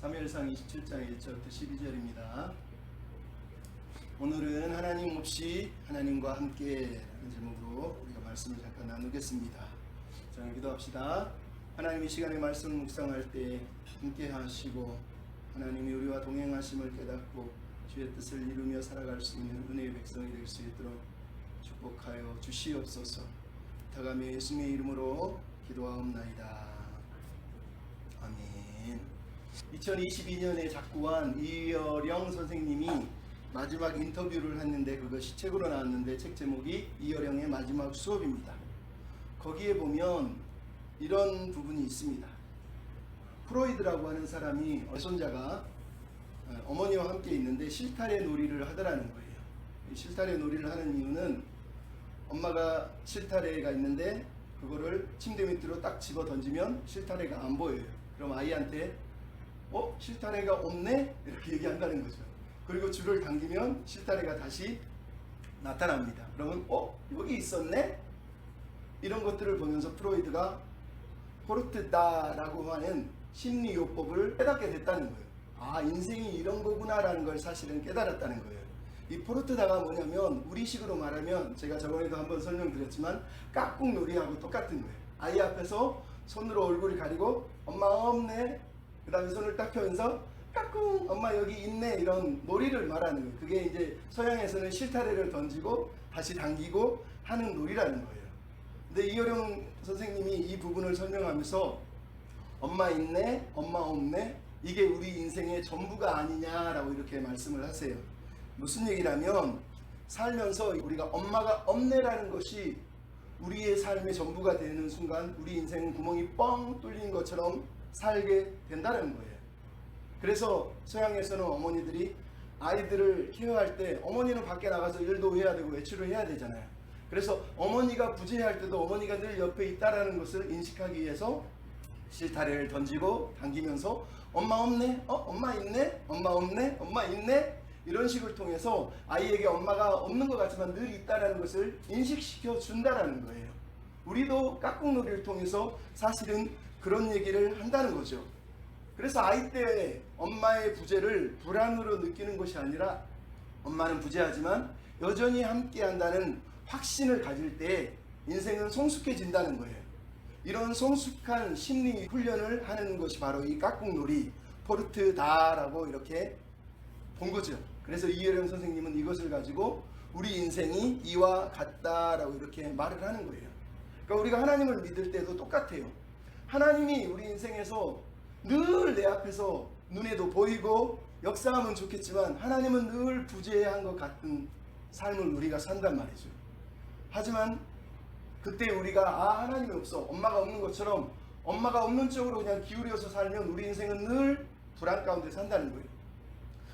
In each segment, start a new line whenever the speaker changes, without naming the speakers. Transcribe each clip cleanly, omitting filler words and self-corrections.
사무엘상 27장 1절부터 12절입니다. 오늘은 하나님 없이 하나님과 함께 라는 제목으로 우리가 말씀을 잠깐 나누겠습니다. 저는 기도합시다. 하나님 이 시간에 말씀을 묵상할 때 함께 하시고 하나님이 우리와 동행하심을 깨닫고 주의 뜻을 이루며 살아갈 수 있는 은혜의 백성이 될 수 있도록 축복하여 주시옵소서. 부탁하며 예수님의 이름으로 기도하옵나이다. 아멘. 2022년에 작고한 이어령 선생님이 마지막 인터뷰를 했는데 그것이 책으로 나왔는데 책 제목이 이어령의 마지막 수업입니다. 거기에 보면 이런 부분이 있습니다. 프로이드라고 하는 사람이 손자가 어머니와 함께 있는데 실타래 놀이를 하더라는 거예요. 실타래 놀이를 하는 이유는 엄마가 실타래가 있는데 그거를 침대 밑으로 딱 집어 던지면 실타래가 안 보여요. 그럼 아이한테 실타래가 없네? 이렇게 얘기한다는 거죠. 그리고 줄을 당기면 실타래가 다시 나타납니다. 그러면 여기 있었네? 이런 것들을 보면서 프로이드가 포르트다라고 하는 심리요법을 깨닫게 됐다는 거예요. 아, 인생이 이런 거구나 라는 걸 사실은 깨달았다는 거예요. 이 포르트다가 뭐냐면 우리식으로 말하면 제가 저번에도 한번 설명드렸지만 깍꿍놀이하고 똑같은 거예요. 아이 앞에서 손으로 얼굴을 가리고 엄마 없네, 그 다음에 손을 딱 펴면서 까꿍 엄마 여기 있네, 이런 놀이를 말하는 거예요. 그게 이제 서양에서는 실타래를 던지고 다시 당기고 하는 놀이라는 거예요. 근데 이어령 선생님이 이 부분을 설명하면서 엄마 있네, 엄마 없네, 이게 우리 인생의 전부가 아니냐라고 이렇게 말씀을 하세요. 무슨 얘기라면 살면서 우리가 엄마가 없네라는 것이 우리의 삶의 전부가 되는 순간 우리 인생은 구멍이 뻥 뚫린 것처럼 살게 된다는 거예요. 그래서 서양에서는 어머니들이 아이들을 케어할 때 어머니는 밖에 나가서 일도 해야 되고 외출을 해야 되잖아요. 그래서 어머니가 부재할 때도 어머니가 늘 옆에 있다라는 것을 인식하기 위해서 실타래를 던지고 당기면서 엄마 없네? 엄마 있네? 엄마 없네? 엄마 있네? 이런 식을 통해서 아이에게 엄마가 없는 것 같지만 늘 있다는 것을 인식시켜 준다라는 거예요. 우리도 깍꿍놀이를 통해서 사실은 그런 얘기를 한다는 거죠. 그래서 아이 때 엄마의 부재를 불안으로 느끼는 것이 아니라 엄마는 부재하지만 여전히 함께 한다는 확신을 가질 때 인생은 성숙해진다는 거예요. 이런 성숙한 심리 훈련을 하는 것이 바로 이 깍꿍놀이 포르트다라고 이렇게 본 거죠. 그래서 이어령 선생님은 이것을 가지고 우리 인생이 이와 같다라고 이렇게 말을 하는 거예요. 그러니까 우리가 하나님을 믿을 때도 똑같아요. 하나님이 우리 인생에서 늘 내 앞에서 눈에도 보이고 역사하면 좋겠지만 하나님은 늘 부재한 것 같은 삶을 우리가 산단 말이죠. 하지만 그때 우리가 하나님이 없어, 엄마가 없는 것처럼 엄마가 없는 쪽으로 그냥 기울여서 살면 우리 인생은 늘 불안 가운데 산다는 거예요.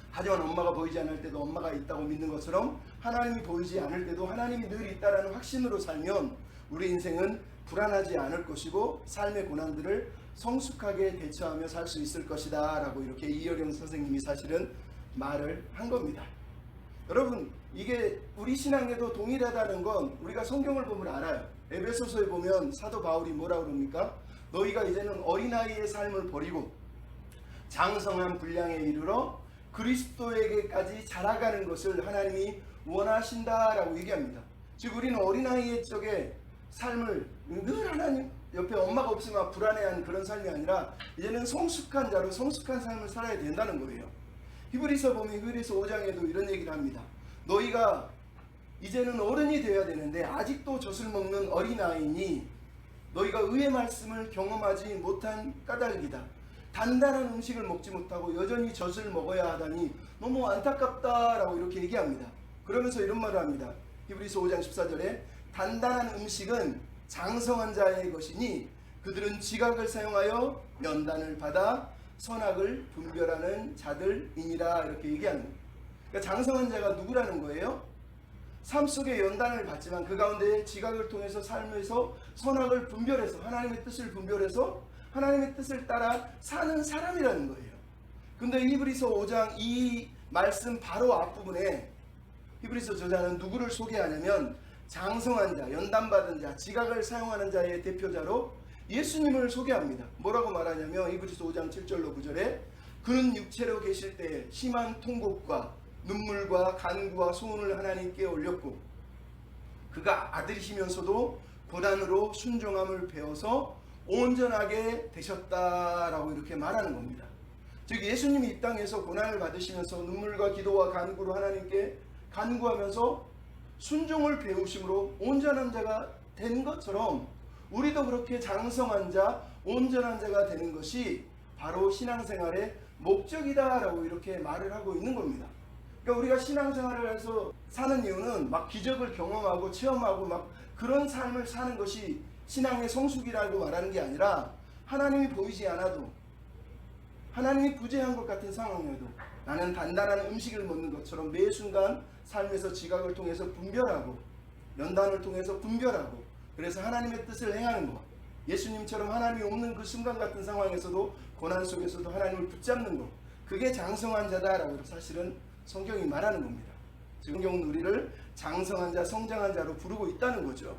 하지만 엄마가 보이지 않을 때도 엄마가 있다고 믿는 것처럼 하나님이 보이지 않을 때도 하나님이 늘 있다라는 확신으로 살면 우리 인생은 불안하지 않을 것이고 삶의 고난들을 성숙하게 대처하며 살 수 있을 것이다 라고 이렇게 이어령 선생님이 사실은 말을 한 겁니다. 여러분, 이게 우리 신앙에도 동일하다는 건 우리가 성경을 보면 알아요. 에베소서에 보면 사도 바울이 뭐라고 그럽니까? 너희가 이제는 어린아이의 삶을 버리고 장성한 분량에 이르러 그리스도에게까지 자라가는 것을 하나님이 원하신다라고 얘기합니다. 즉 우리는 어린아이의 쪽에 삶을 늘 하나님 옆에 엄마가 없으면 불안해하는 그런 삶이 아니라 이제는 성숙한 자로 성숙한 삶을 살아야 된다는 거예요. 히브리서 보면 히브리서 5장에도 이런 얘기를 합니다. 너희가 이제는 어른이 되어야 되는데 아직도 젖을 먹는 어린아이니 너희가 의의 말씀을 경험하지 못한 까닭이다. 단단한 음식을 먹지 못하고 여전히 젖을 먹어야 하다니 너무 안타깝다라고 이렇게 얘기합니다. 그러면서 이런 말을 합니다. 히브리서 5장 14절에 단단한 음식은 장성한 자의 것이니 그들은 지각을 사용하여 연단을 받아 선악을 분별하는 자들이니라, 이렇게 얘기하는 거예요. 그러니까 장성한 자가 누구라는 거예요? 삶 속에 연단을 받지만 그 가운데 지각을 통해서 삶에서 선악을 분별해서 하나님의 뜻을 분별해서 하나님의 뜻을 따라 사는 사람이라는 거예요. 근데 히브리서 5장 이 말씀 바로 앞부분에 히브리서 저자는 누구를 소개하냐면 장성한 자, 연단받은 자, 지각을 사용하는 자의 대표자로 예수님을 소개합니다. 뭐라고 말하냐면 히브리서 5장 7절로 9절에 그는 육체로 계실 때 심한 통곡과 눈물과 간구와 소원을 하나님께 올렸고 그가 아들이시면서도 고난으로 순종함을 배워서 온전하게 되셨다라고 이렇게 말하는 겁니다. 즉 예수님이 이 땅에서 고난을 받으시면서 눈물과 기도와 간구로 하나님께 간구하면서 순종을 배우심으로 온전한 자가 된 것처럼 우리도 그렇게 장성한 자, 온전한 자가 되는 것이 바로 신앙생활의 목적이다라고 이렇게 말을 하고 있는 겁니다. 그러니까 우리가 신앙생활을 해서 사는 이유는 막 기적을 경험하고 체험하고 막 그런 삶을 사는 것이 신앙의 성숙이라고 말하는 게 아니라 하나님이 보이지 않아도 하나님이 부재한 것 같은 상황에도 나는 단단한 음식을 먹는 것처럼 매 순간 삶에서 지각을 통해서 분별하고 연단을 통해서 분별하고 그래서 하나님의 뜻을 행하는 것, 예수님처럼 하나님이 없는 그 순간 같은 상황에서도 고난 속에서도 하나님을 붙잡는 것, 그게 장성한 자다라고 사실은 성경이 말하는 겁니다. 성경은 우리를 장성한 자, 성장한 자로 부르고 있다는 거죠.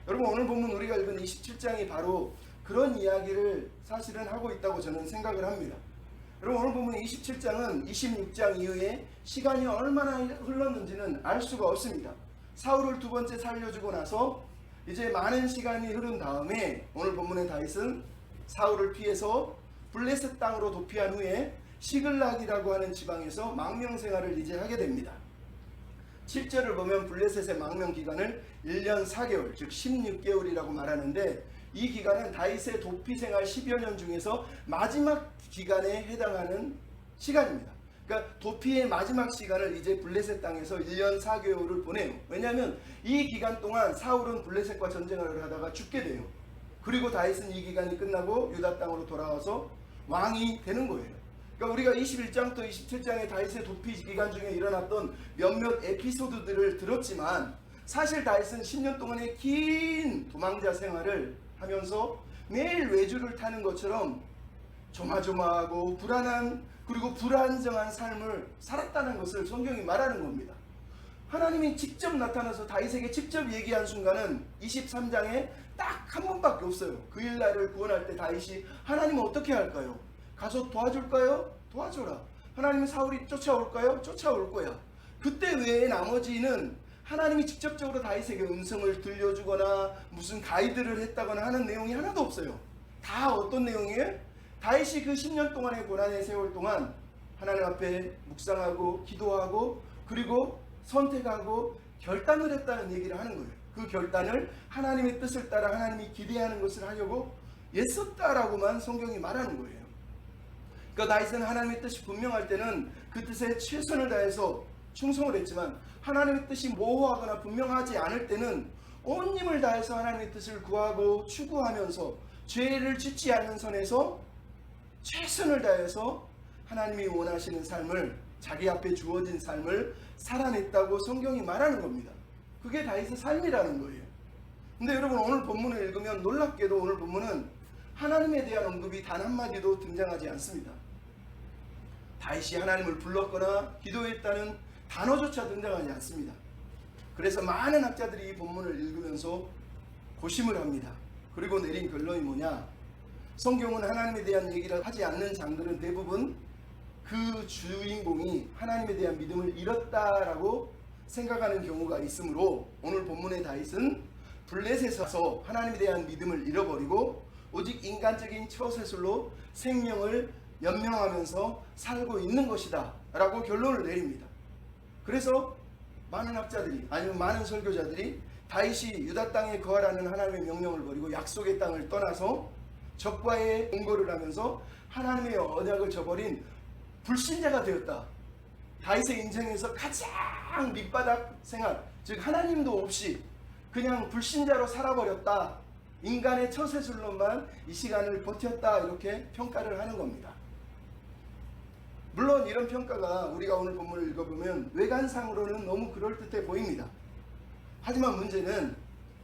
여러분 오늘 보면 우리가 읽은 27장이 바로 그런 이야기를 사실은 하고 있다고 저는 생각을 합니다. 여러분 오늘 보면 27장은 26장 이후에 시간이 얼마나 흘렀는지는 알 수가 없습니다. 사울을 두 번째 살려주고 나서 이제 많은 시간이 흐른 다음에 오늘 본문의 다윗은 사울을 피해서 블레셋 땅으로 도피한 후에 시글락이라고 하는 지방에서 망명생활을 이제 하게 됩니다. 7절을 보면 블레셋의 망명 기간을 1년 4개월 즉 16개월이라고 말하는데 이 기간은 다윗의 도피생활 10여 년 중에서 마지막 기간에 해당하는 시간입니다. 그러니까 도피의 마지막 시간을 이제 블레셋 땅에서 1년 4개월을 보내요. 왜냐하면 이 기간 동안 사울은 블레셋과 전쟁을 하다가 죽게 돼요. 그리고 다윗은 이 기간이 끝나고 유다 땅으로 돌아와서 왕이 되는 거예요. 그러니까 우리가 21장부터 27장의 다윗의 도피 기간 중에 일어났던 몇몇 에피소드들을 들었지만 사실 다윗은 10년 동안의 긴 도망자 생활을 하면서 매일 외주를 타는 것처럼 조마조마하고 불안한 그리고 불안정한 삶을 살았다는 것을 성경이 말하는 겁니다. 하나님이 직접 나타나서 다윗에게 직접 얘기한 순간은 23장에 딱 한 번밖에 없어요. 그 일날을 구원할 때 다윗이 하나님은 어떻게 할까요? 가서 도와줄까요? 도와줘라. 하나님은 사울이 쫓아올까요? 쫓아올 거야. 그때 외에 나머지는 하나님이 직접적으로 다윗에게 음성을 들려주거나 무슨 가이드를 했다거나 하는 내용이 하나도 없어요. 다 어떤 내용이에요? 다윗이 그 10년 동안의 고난의 세월 동안 하나님 앞에 묵상하고 기도하고 그리고 선택하고 결단을 했다는 얘기를 하는 거예요. 그 결단을 하나님의 뜻을 따라 하나님이 기대하는 것을 하려고 애썼다라고만 성경이 말하는 거예요. 그러니까 다윗은 하나님의 뜻이 분명할 때는 그 뜻에 최선을 다해서 충성을 했지만 하나님의 뜻이 모호하거나 분명하지 않을 때는 온 힘을 다해서 하나님의 뜻을 구하고 추구하면서 죄를 짓지 않는 선에서 최선을 다해서 하나님이 원하시는 삶을 자기 앞에 주어진 삶을 살아냈다고 성경이 말하는 겁니다. 그게 다윗의 삶이라는 거예요. 근데 여러분 오늘 본문을 읽으면 놀랍게도 오늘 본문은 하나님에 대한 언급이 단 한마디도 등장하지 않습니다. 다윗이 하나님을 불렀거나 기도했다는 단어조차 등장하지 않습니다. 그래서 많은 학자들이 이 본문을 읽으면서 고심을 합니다. 그리고 내린 결론이 뭐냐? 성경은 하나님에 대한 얘기를 하지 않는 장들은 대부분 그 주인공이 하나님에 대한 믿음을 잃었다라고 생각하는 경우가 있으므로 오늘 본문의 다윗은 블레셋에서 하나님에 대한 믿음을 잃어버리고 오직 인간적인 처세술로 생명을 연명하면서 살고 있는 것이다 라고 결론을 내립니다. 그래서 많은 학자들이 아니면 많은 설교자들이 다윗이 유다 땅에 거하라는 하나님의 명령을 버리고 약속의 땅을 떠나서 적과의 공고를 하면서 하나님의 언약을 저버린 불신자가 되었다. 다윗의 인생에서 가장 밑바닥 생활, 즉 하나님도 없이 그냥 불신자로 살아버렸다. 인간의 처세술로만 이 시간을 버텼다. 이렇게 평가를 하는 겁니다. 물론 이런 평가가 우리가 오늘 본문을 읽어보면 외관상으로는 너무 그럴듯해 보입니다. 하지만 문제는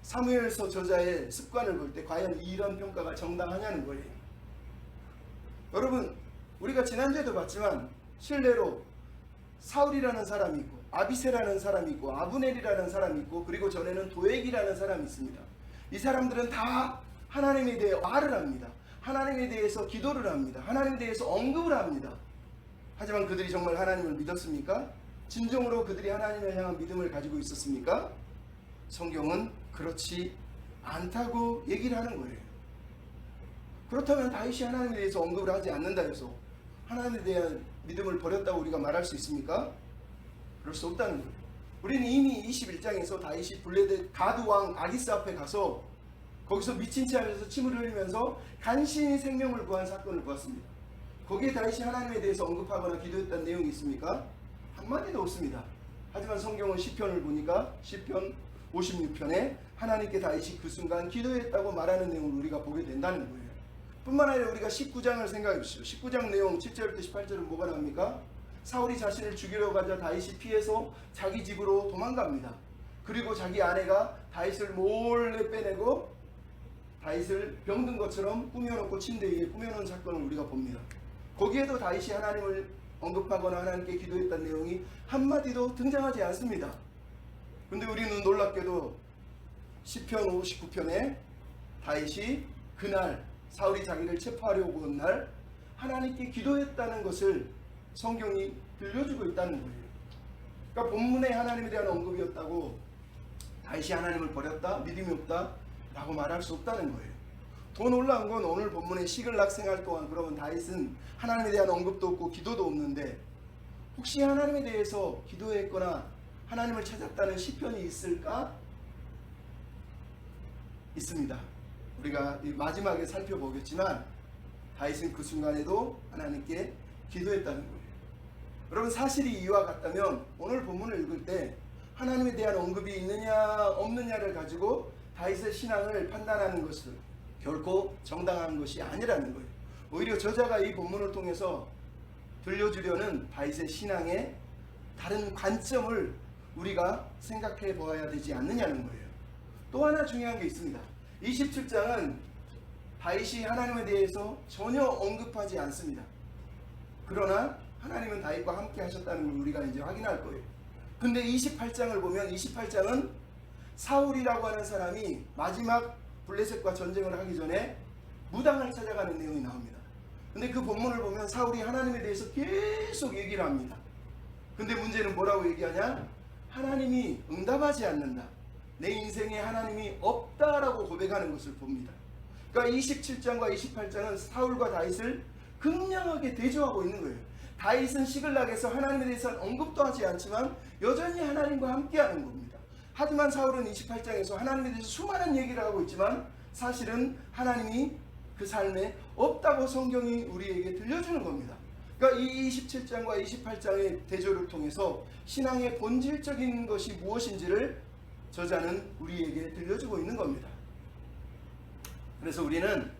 사무엘서 저자의 습관을 볼 때 과연 이런 평가가 정당하냐는 거예요. 여러분 우리가 지난주에도 봤지만 실례로 사울이라는 사람이 있고 아비새라는 사람이 있고 아브넬이라는 사람이 있고 그리고 전에는 도액이라는 사람이 있습니다. 이 사람들은 다 하나님에 대해 말을 합니다. 하나님에 대해서 기도를 합니다. 하나님에 대해서 언급을 합니다. 하지만 그들이 정말 하나님을 믿었습니까? 진정으로 그들이 하나님을 향한 믿음을 가지고 있었습니까? 성경은 그렇지 않다고 얘기를 하는 거예요. 그렇다면 다윗이 하나님에 대해서 언급을 하지 않는다 해서 하나님에 대한 믿음을 버렸다고 우리가 말할 수 있습니까? 그럴 수 없다는 거예요. 우리는 이미 21장에서 다윗이 블레셋 가드 왕 아기스 앞에 가서 거기서 미친 채 하면서 침을 흘리면서 간신히 생명을 구한 사건을 보았습니다. 거기에 다윗이 하나님에 대해서 언급하거나 기도했다는 내용이 있습니까? 한마디도 없습니다. 하지만 성경은 시편을 보니까 시편 56편에 하나님께 다윗이 그 순간 기도했다고 말하는 내용을 우리가 보게 된다는 거예요. 뿐만 아니라 우리가 19장을 생각해 보시죠. 19장 내용 7절부터 18절은 뭐가 나옵니까? 사울이 자신을 죽이려 가자 다윗이 피해서 자기 집으로 도망갑니다. 그리고 자기 아내가 다윗을 몰래 빼내고 다윗을 병든 것처럼 꾸며놓고 침대 위에 꾸며놓은 사건을 우리가 봅니다. 거기에도 다윗이 하나님을 언급하거나 하나님께 기도했다는 내용이 한마디도 등장하지 않습니다. 근데 우리는 놀랍게도 시편 59편에 다윗이 그날 사울이 자기를 체포하려고 온 날 하나님께 기도했다는 것을 성경이 들려주고 있다는 거예요. 그러니까 본문에 하나님에 대한 언급이었다고 다윗이 하나님을 버렸다, 믿음이 없다 라고 말할 수 없다는 거예요. 더 놀라운 건 오늘 본문의 시글락 생활 동안 그러면 다윗은 하나님에 대한 언급도 없고 기도도 없는데 혹시 하나님에 대해서 기도했거나 하나님을 찾았다는 시편이 있을까? 있습니다. 우리가 마지막에 살펴보겠지만 다윗은 그 순간에도 하나님께 기도했다는 거예요. 여러분 사실이 이와 같다면 오늘 본문을 읽을 때 하나님에 대한 언급이 있느냐 없느냐를 가지고 다윗의 신앙을 판단하는 것은 결코 정당한 것이 아니라는 거예요. 오히려 저자가 이 본문을 통해서 들려주려는 다윗의 신앙의 다른 관점을 우리가 생각해 보아야 되지 않느냐는 거예요. 또 하나 중요한 게 있습니다. 27장은 다윗이 하나님에 대해서 전혀 언급하지 않습니다. 그러나 하나님은 다윗과 함께 하셨다는 걸 우리가 이제 확인할 거예요. 근데 28장을 보면 28장은 사울이라고 하는 사람이 마지막 블레셋과 전쟁을 하기 전에 무당을 찾아가는 내용이 나옵니다. 근데 그 본문을 보면 사울이 하나님에 대해서 계속 얘기를 합니다. 근데 문제는 뭐라고 얘기하냐? 하나님이 응답하지 않는다. 내 인생에 하나님이 없다라고 고백하는 것을 봅니다. 그러니까 27장과 28장은 사울과 다윗을 극명하게 대조하고 있는 거예요. 다윗은 시글락에서 하나님에 대해서는 언급도 하지 않지만 여전히 하나님과 함께하는 겁니다. 하지만 사울은 28장에서 하나님에 대해서 수많은 얘기를 하고 있지만 사실은 하나님이 그 삶에 없다고 성경이 우리에게 들려주는 겁니다. 그러니까 이 27장과 28장의 대조를 통해서 신앙의 본질적인 것이 무엇인지를 저자는 우리에게 들려주고 있는 겁니다. 그래서 우리는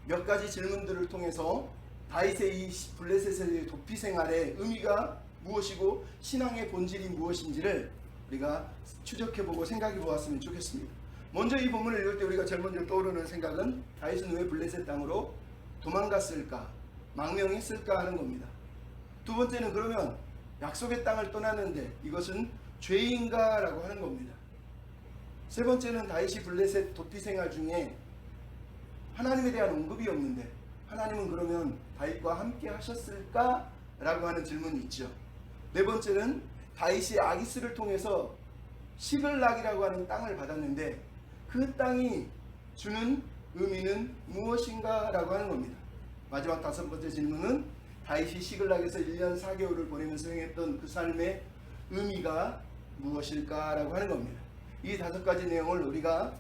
몇 가지 질문들을 통해서 다윗의 이 블레셋의 도피 생활의 의미가 무엇이고 신앙의 본질이 무엇인지를 우리가 추적해보고 생각해보았으면 좋겠습니다. 먼저 이 본문을 읽을 때 우리가 제일 먼저 떠오르는 생각은 다윗은 왜 블레셋 땅으로 도망갔을까, 망명했을까 하는 겁니다. 두 번째는 그러면 약속의 땅을 떠났는데 이것은 죄인가 라고 하는 겁니다. 세 번째는 다윗이 블레셋 도피 생활 중에 하나님에 대한 언급이 없는데 하나님은 그러면 다윗과 함께 하셨을까? 라고 하는 질문이 있죠. 네 번째는 다윗이 아기스를 통해서 시글락이라고 하는 땅을 받았는데 그 땅이 주는 의미는 무엇인가? 라고 하는 겁니다. 마지막 다섯 번째 질문은 다윗이 시글락에서 1년 4개월을 보내면서 행했던 그 삶의 의미가 무엇일까? 라고 하는 겁니다. 이 다섯 가지 내용을 우리가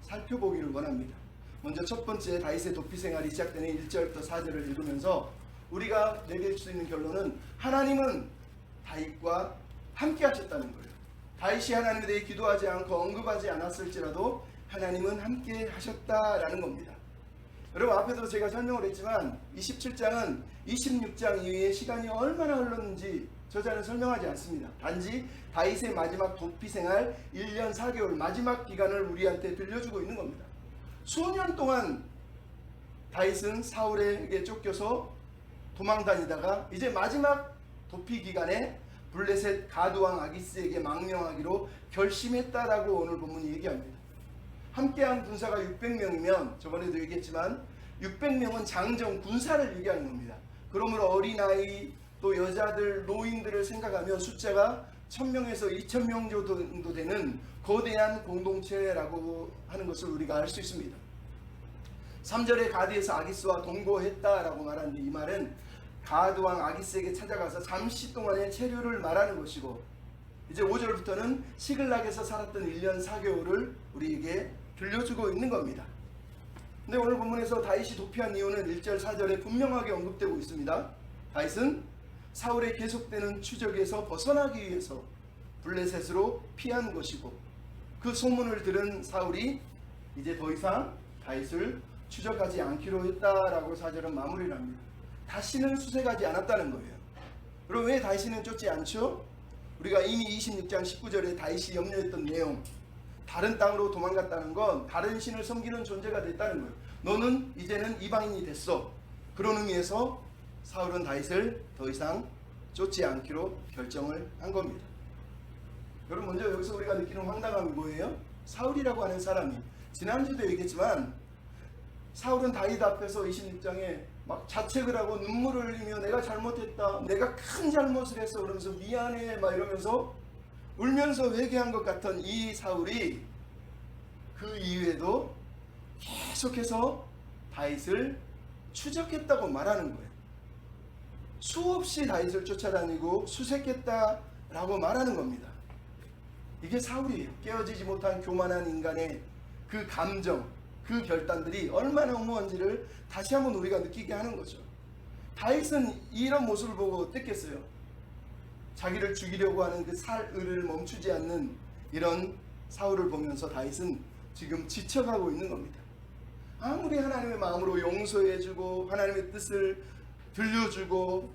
살펴보기를 원합니다. 먼저 첫 번째 다윗의 도피 생활이 시작되는 1절부터 4절을 읽으면서 우리가 내릴 수 있는 결론은 하나님은 다윗과 함께 하셨다는 거예요. 다윗이 하나님에 대해 기도하지 않고 언급하지 않았을지라도 하나님은 함께 하셨다라는 겁니다. 여러분 앞에도 제가 설명을 했지만 27장은 26장 이후에 시간이 얼마나 흘렀는지 저자는 설명하지 않습니다. 단지 다윗의 마지막 도피 생활 1년 4개월 마지막 기간을 우리한테 들려주고 있는 겁니다. 수년 동안 다윗은 사울에게 쫓겨서 도망다니다가 이제 마지막 도피 기간에 블레셋 가드왕 아기스에게 망명하기로 결심했다라고 오늘 본문이 얘기합니다. 함께한 군사가 600명이면 저번에도 얘기했지만 600명은 장정 군사를 얘기하는 겁니다. 그러므로 어린아이, 또 여자들, 노인들을 생각하면 숫자가 1000명에서 2000명 정도 되는 거대한 공동체라고 하는 것을 우리가 알 수 있습니다. 3절에 가드에서 아기스와 동거했다라고 말하는데, 이 말은 가드왕 아기스에게 찾아가서 잠시 동안의 체류를 말하는 것이고, 이제 5절부터는 시글락에서 살았던 1년 4개월을 우리에게 들려주고 있는 겁니다. 근데 오늘 본문에서 다윗이 도피한 이유는 1절 4절에 분명하게 언급되고 있습니다. 다윗은 사울의 계속되는 추적에서 벗어나기 위해서 블레셋으로 피한 것이고, 그 소문을 들은 사울이 이제 더 이상 다윗을 추적하지 않기로 했다라고 4절은 마무리를 합니다. 다시는 수색하지 않았다는 거예요. 그럼 왜 다윗은 쫓지 않죠? 우리가 이미 26장 19절에 다윗이 염려했던 내용, 다른 땅으로 도망갔다는 건 다른 신을 섬기는 존재가 됐다는 거예요. 너는 이제는 이방인이 됐어. 그런 의미에서 사울은 다윗을 더 이상 쫓지 않기로 결정을 한 겁니다. 여러분, 먼저 여기서 우리가 느끼는 황당함이 뭐예요? 사울이라고 하는 사람이, 지난주도 얘기했지만 사울은 다윗 앞에서 26장에 막 자책을 하고 눈물을 흘리며 내가 잘못했다, 내가 큰 잘못을 했어 그러면서 미안해 막 이러면서 울면서 회개한 것 같은 이 사울이 그 이후에도 계속해서 다윗을 추적했다고 말하는 거예요. 수없이 다윗을 쫓아다니고 수색했다라고 말하는 겁니다. 이게 사울이에요. 깨어지지 못한 교만한 인간의 그 감정, 그 결단들이 얼마나 험한지를 다시 한번 우리가 느끼게 하는 거죠. 다윗은 이런 모습을 보고 어땠겠어요? 자기를 죽이려고 하는 그 살을 멈추지 않는 이런 사울을 보면서 다윗은 지금 지쳐가고 있는 겁니다. 아무리 하나님의 마음으로 용서해주고 하나님의 뜻을 들려주고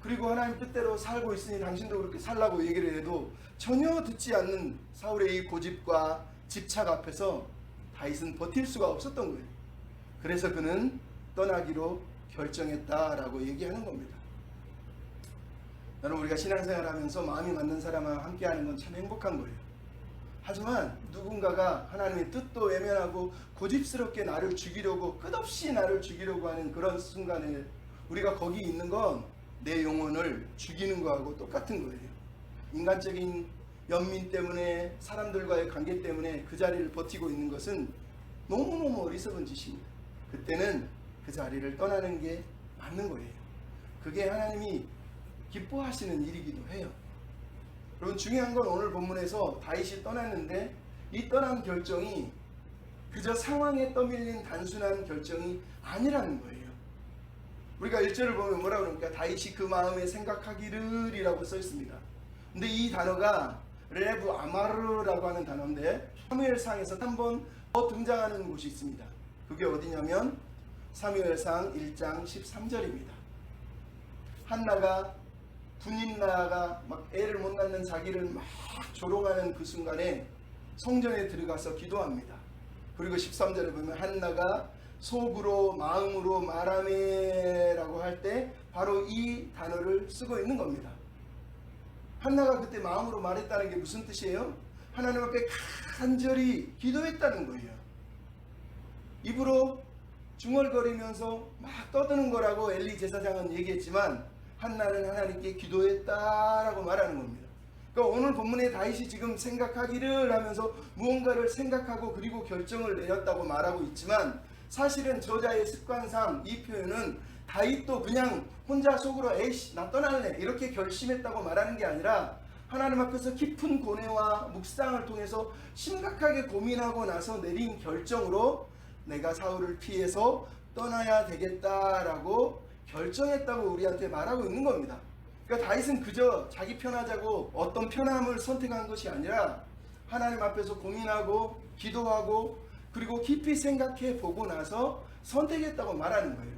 그리고 하나님 뜻대로 살고 있으니 당신도 그렇게 살라고 얘기를 해도 전혀 듣지 않는 사울의 이 고집과 집착 앞에서 다윗은 버틸 수가 없었던 거예요. 그래서 그는 떠나기로 결정했다라고 얘기하는 겁니다. 여러분, 우리가 신앙생활 하면서 마음이 맞는 사람과 함께하는 건 참 행복한 거예요. 하지만 누군가가 하나님의 뜻도 외면하고 고집스럽게 나를 죽이려고, 끝없이 나를 죽이려고 하는 그런 순간에 우리가 거기 있는 건 내 영혼을 죽이는 거하고 똑같은 거예요. 인간적인 연민 때문에, 사람들과의 관계 때문에 그 자리를 버티고 있는 것은 너무너무 어리석은 짓입니다. 그때는 그 자리를 떠나는 게 맞는 거예요. 그게 하나님이 기뻐하시는 일이기도 해요. 여러분, 중요한 건 오늘 본문에서 다윗이 떠났는데 이 떠난 결정이 그저 상황에 떠밀린 단순한 결정이 아니라는 거예요. 우리가 1절을 보면 뭐라고 그럽니까? 다윗이 그 마음에 생각하기를 이라고 써 있습니다. 근데 이 단어가 레브 아마르라고 하는 단어인데 사무엘상에서 한 번 더 등장하는 곳이 있습니다. 그게 어디냐면 사무엘상 1장 13절입니다. 한나가 분인나가 막 애를 못 낳는 자기를 막 조롱하는 그 순간에 성전에 들어가서 기도합니다. 그리고 13절에 보면 한나가 속으로 마음으로 말하매라고 할 때 바로 이 단어를 쓰고 있는 겁니다. 한나가 그때 마음으로 말했다는 게 무슨 뜻이에요? 하나님 앞에 간절히 기도했다는 거예요. 입으로 중얼거리면서 막 떠드는 거라고 엘리 제사장은 얘기했지만 한나는 하나님께 기도했다라고 말하는 겁니다. 그러니까 오늘 본문에 다윗이 지금 생각하기를 하면서 무언가를 생각하고 그리고 결정을 내렸다고 말하고 있지만 사실은 저자의 습관상 이 표현은 다윗도 그냥 혼자 속으로 에이씨 나 떠날래 이렇게 결심했다고 말하는 게 아니라 하나님 앞에서 깊은 고뇌와 묵상을 통해서 심각하게 고민하고 나서 내린 결정으로 내가 사울을 피해서 떠나야 되겠다라고 결정했다고 우리한테 말하고 있는 겁니다. 그러니까 다윗은 그저 자기 편하자고 어떤 편함을 선택한 것이 아니라 하나님 앞에서 고민하고 기도하고 그리고 깊이 생각해 보고 나서 선택했다고 말하는 거예요.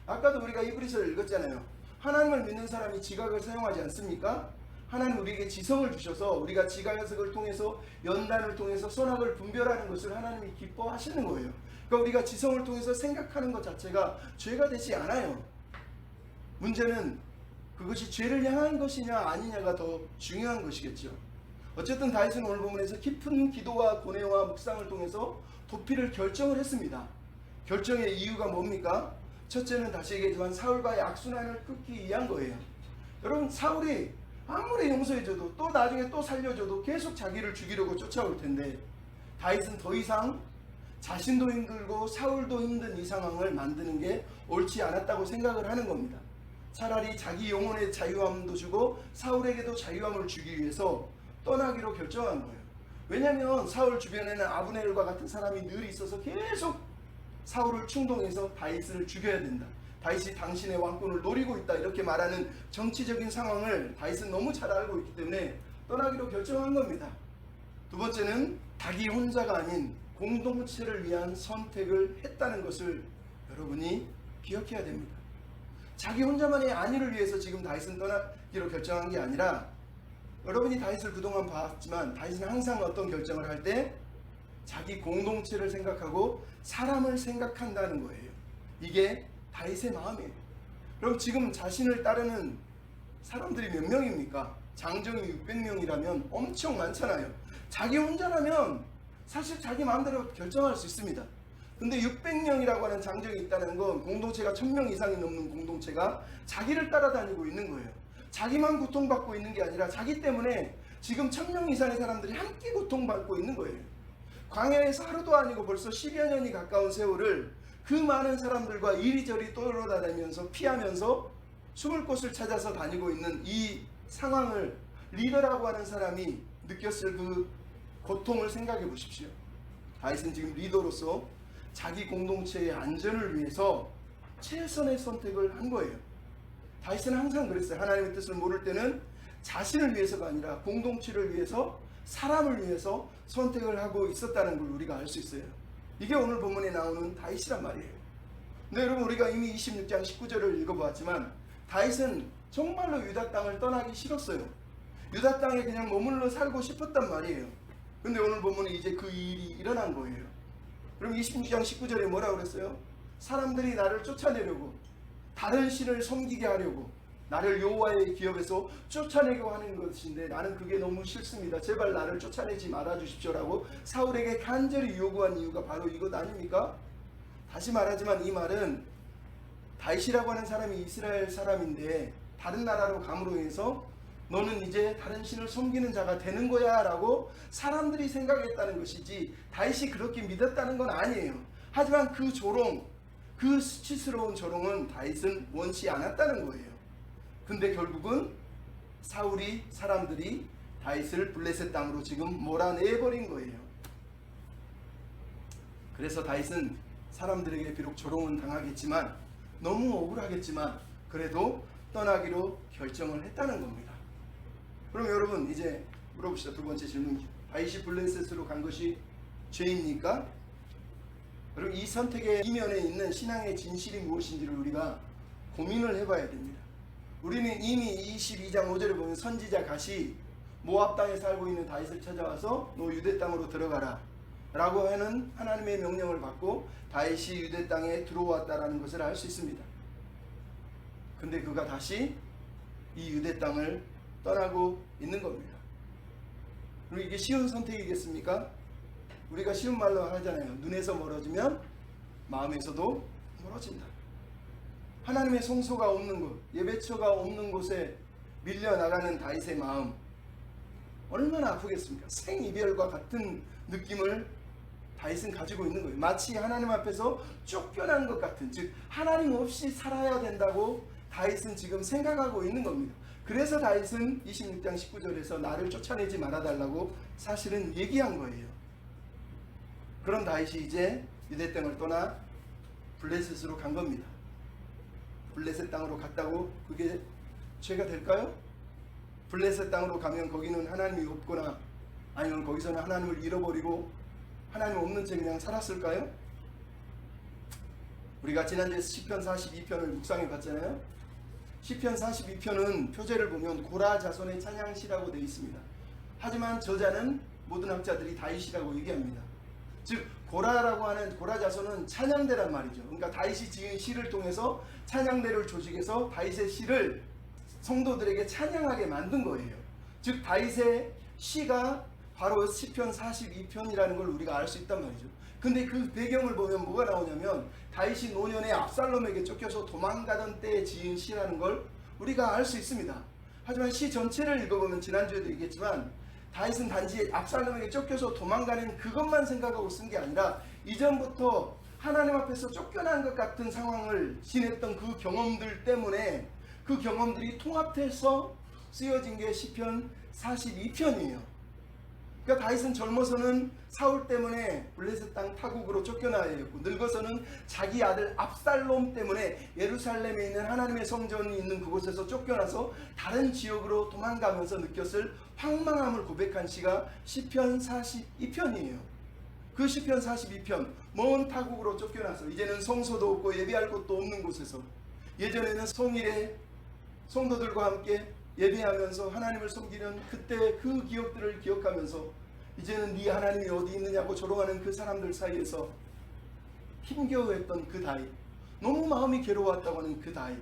아까도 우리가 이브리서를 읽었잖아요. 하나님을 믿는 사람이 지각을 사용하지 않습니까? 하나님 우리에게 지성을 주셔서 우리가 지각을 통해서 연단을 통해서 선악을 분별하는 것을 하나님이 기뻐하시는 거예요. 그러니까 우리가 지성을 통해서 생각하는 것 자체가 죄가 되지 않아요. 문제는 그것이 죄를 향한 것이냐 아니냐가 더 중요한 것이겠죠. 어쨌든 다윗은 오늘 본문에서 깊은 기도와 고뇌와 묵상을 통해서 도피를 결정을 했습니다. 결정의 이유가 뭡니까? 첫째는 다시 얘기했지만 사울과의 악순환을 끊기 위한 거예요. 여러분, 사울이 아무리 용서해줘도 또 나중에 또 살려줘도 계속 자기를 죽이려고 쫓아올 텐데, 다윗은 더 이상 자신도 힘들고 사울도 힘든 이 상황을 만드는 게 옳지 않았다고 생각을 하는 겁니다. 차라리 자기 영혼의 자유함도 주고 사울에게도 자유함을 주기 위해서 떠나기로 결정한 거예요. 왜냐하면 사울 주변에는 아브넬과 같은 사람이 늘 있어서 계속 사울을 충동해서 다윗을 죽여야 된다, 다윗이 당신의 왕권을 노리고 있다, 이렇게 말하는 정치적인 상황을 다윗은 너무 잘 알고 있기 때문에 떠나기로 결정한 겁니다. 두 번째는 자기 혼자가 아닌 공동체를 위한 선택을 했다는 것을 여러분이 기억해야 됩니다. 자기 혼자만의 안위를 위해서 지금 다윗은 떠나기로 결정한 게 아니라, 여러분이 다윗을 그동안 봤지만 다윗은 항상 어떤 결정을 할 때 자기 공동체를 생각하고 사람을 생각한다는 거예요. 이게 다윗의 마음이에요. 그럼 지금 자신을 따르는 사람들이 몇 명입니까? 장정이 600명이라면 엄청 많잖아요. 자기 혼자라면 사실 자기 마음대로 결정할 수 있습니다. 근데 600명이라고 하는 장정이 있다는 건 공동체가 1000명 이상이 넘는 공동체가 자기를 따라다니고 있는 거예요. 자기만 고통받고 있는 게 아니라 자기 때문에 지금 1000명 이상의 사람들이 함께 고통받고 있는 거예요. 광야에서 하루도 아니고 벌써 10여 년이 가까운 세월을 그 많은 사람들과 이리저리 떠돌아다니면서 피하면서 숨을 곳을 찾아서 다니고 있는 이 상황을 리더라고 하는 사람이 느꼈을 그 고통을 생각해 보십시오. 다윗은 지금 리더로서 자기 공동체의 안전을 위해서 최선의 선택을 한 거예요. 다윗은 항상 그랬어요. 하나님의 뜻을 모를 때는 자신을 위해서가 아니라 공동체를 위해서, 사람을 위해서 선택을 하고 있었다는 걸 우리가 알 수 있어요. 이게 오늘 본문에 나오는 다윗이란 말이에요. 근데 여러분, 우리가 이미 26장 19절을 읽어보았지만 다윗은 정말로 유다 땅을 떠나기 싫었어요. 유다 땅에 그냥 머물러 살고 싶었단 말이에요. 근데 오늘 본문에 이제 그 일이 일어난 거예요. 그럼 26장 19절에 뭐라고 그랬어요? 사람들이 나를 쫓아내려고, 다른 신을 섬기게 하려고 나를 여호와의 기업에서 쫓아내고 하는 것인데 나는 그게 너무 싫습니다. 제발 나를 쫓아내지 말아 주십시오라고 사울에게 간절히 요구한 이유가 바로 이것 아닙니까? 다시 말하지만 이 말은 다윗이라고 하는 사람이 이스라엘 사람인데 다른 나라로 감으로 해서 너는 이제 다른 신을 섬기는 자가 되는 거야 라고 사람들이 생각했다는 것이지 다윗이 그렇게 믿었다는 건 아니에요. 하지만 그 조롱, 그 수치스러운 조롱은 다윗은 원치 않았다는 거예요. 근데 결국은 사람들이 다윗을 블레셋 땅으로 지금 몰아내버린 거예요. 그래서 다윗은 사람들에게 비록 조롱은 당하겠지만, 너무 억울하겠지만 그래도 떠나기로 결정을 했다는 겁니다. 그럼 여러분, 이제 물어봅시다. 두 번째 질문. 다윗이 블레셋으로 간 것이 죄입니까? 여러분, 이 선택의 이면에 있는 신앙의 진실이 무엇인지를 우리가 고민을 해봐야 됩니다. 우리는 이미 22장 5절에 보면 선지자 갓이 모압 땅에 살고 있는 다윗을 찾아와서 너 유대 땅으로 들어가라 라고 하는 하나님의 명령을 받고 다윗이 유대 땅에 들어왔다라는 것을 알 수 있습니다. 근데 그가 다시 이 유대 땅을 떠나고 있는 겁니다. 그리고 이게 쉬운 선택이겠습니까? 우리가 쉬운 말로 하잖아요. 눈에서 멀어지면 마음에서도 멀어진다. 하나님의 성소가 없는 곳, 예배처가 없는 곳에 밀려나가는 다윗의 마음, 얼마나 아프겠습니까? 생이별과 같은 느낌을 다윗은 가지고 있는 거예요. 마치 하나님 앞에서 쫓겨난 것 같은, 즉 하나님 없이 살아야 된다고 다윗은 지금 생각하고 있는 겁니다. 그래서 다윗은 26장 19절에서 나를 쫓아내지 말아달라고 사실은 얘기한 거예요. 그런 다윗이 이제 유대 땅을 떠나 블레셋으로 간 겁니다. 블레셋 땅으로 갔다고 그게 죄가 될까요? 블레셋 땅으로 가면 거기는 하나님이 없거나 아니면 거기서는 하나님을 잃어버리고 하나님 없는 채 그냥 살았을까요? 우리가 지난주에 시편 42편을 묵상해 봤잖아요. 시편 42편은 표제를 보면 고라 자손의 찬양시라고 되어 있습니다. 하지만 저자는 모든 학자들이 다윗이라고 얘기합니다. 즉 고라라고 하는 고라 자손은 찬양대란 말이죠. 그러니까 다윗이 지은 시를 통해서 찬양대를 조직해서 다윗의 시를 성도들에게 찬양하게 만든 거예요. 즉 다윗의 시가 바로 시편 42편이라는 걸 우리가 알 수 있단 말이죠. 근데 그 배경을 보면 뭐가 나오냐면 다윗이 노년에 압살롬에게 쫓겨서 도망가던 때에 지은 시라는 걸 우리가 알 수 있습니다. 하지만 시 전체를 읽어보면 지난주에도 얘기했지만 다윗은 단지 압살롬에게 쫓겨서 도망가는 그것만 생각하고 쓴 게 아니라 이전부터 하나님 앞에서 쫓겨난 것 같은 상황을 지냈던 그 경험들 때문에 그 경험들이 통합해서 쓰여진 게 시편 42편이에요. 그러니까 다윗은 젊어서는 사울 때문에 블레셋 땅 타국으로 쫓겨나야 했고, 늙어서는 자기 아들 압살롬 때문에 예루살렘에 있는 하나님의 성전이 있는 그곳에서 쫓겨나서 다른 지역으로 도망가면서 느꼈을 황망함을 고백한 시가 시편 42편이에요. 그 시편 42편, 먼 타국으로 쫓겨나서 이제는 성소도 없고 예배할 곳도 없는 곳에서, 예전에는 성일에 성도들과 함께 예배하면서 하나님을 섬기는 그때 그 기억들을 기억하면서 이제는 네 하나님이 어디 있느냐고 조롱하는 그 사람들 사이에서 힘겨워했던 그 다윗, 너무 마음이 괴로웠다고 하는 그 다윗.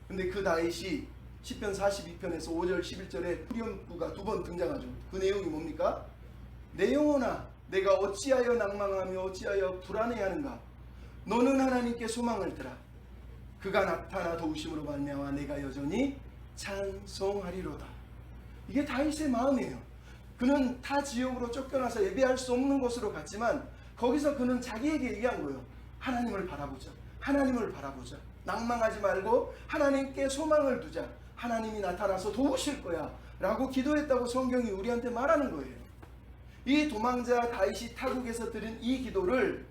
근데 그 다윗이 시편 42편에서 5절 11절에 후렴구가 두 번 등장하죠. 그 내용이 뭡니까? 내 영혼아, 내가 어찌하여 낭망하며 어찌하여 불안해하는가? 너는 하나님께 소망을 들라. 그가 나타나 도우심으로 말미암아 내가 여전히 찬송하리로다. 이게 다윗의 마음이에요. 그는 타 지역으로 쫓겨나서 예배할 수 없는 곳으로 갔지만 거기서 그는 자기에게 얘기한 거예요. 하나님을 바라보자. 하나님을 바라보자. 낭망하지 말고 하나님께 소망을 두자. 하나님이 나타나서 도우실 거야 라고 기도했다고 성경이 우리한테 말하는 거예요. 이 도망자 다윗이 타국에서 드린 이 기도를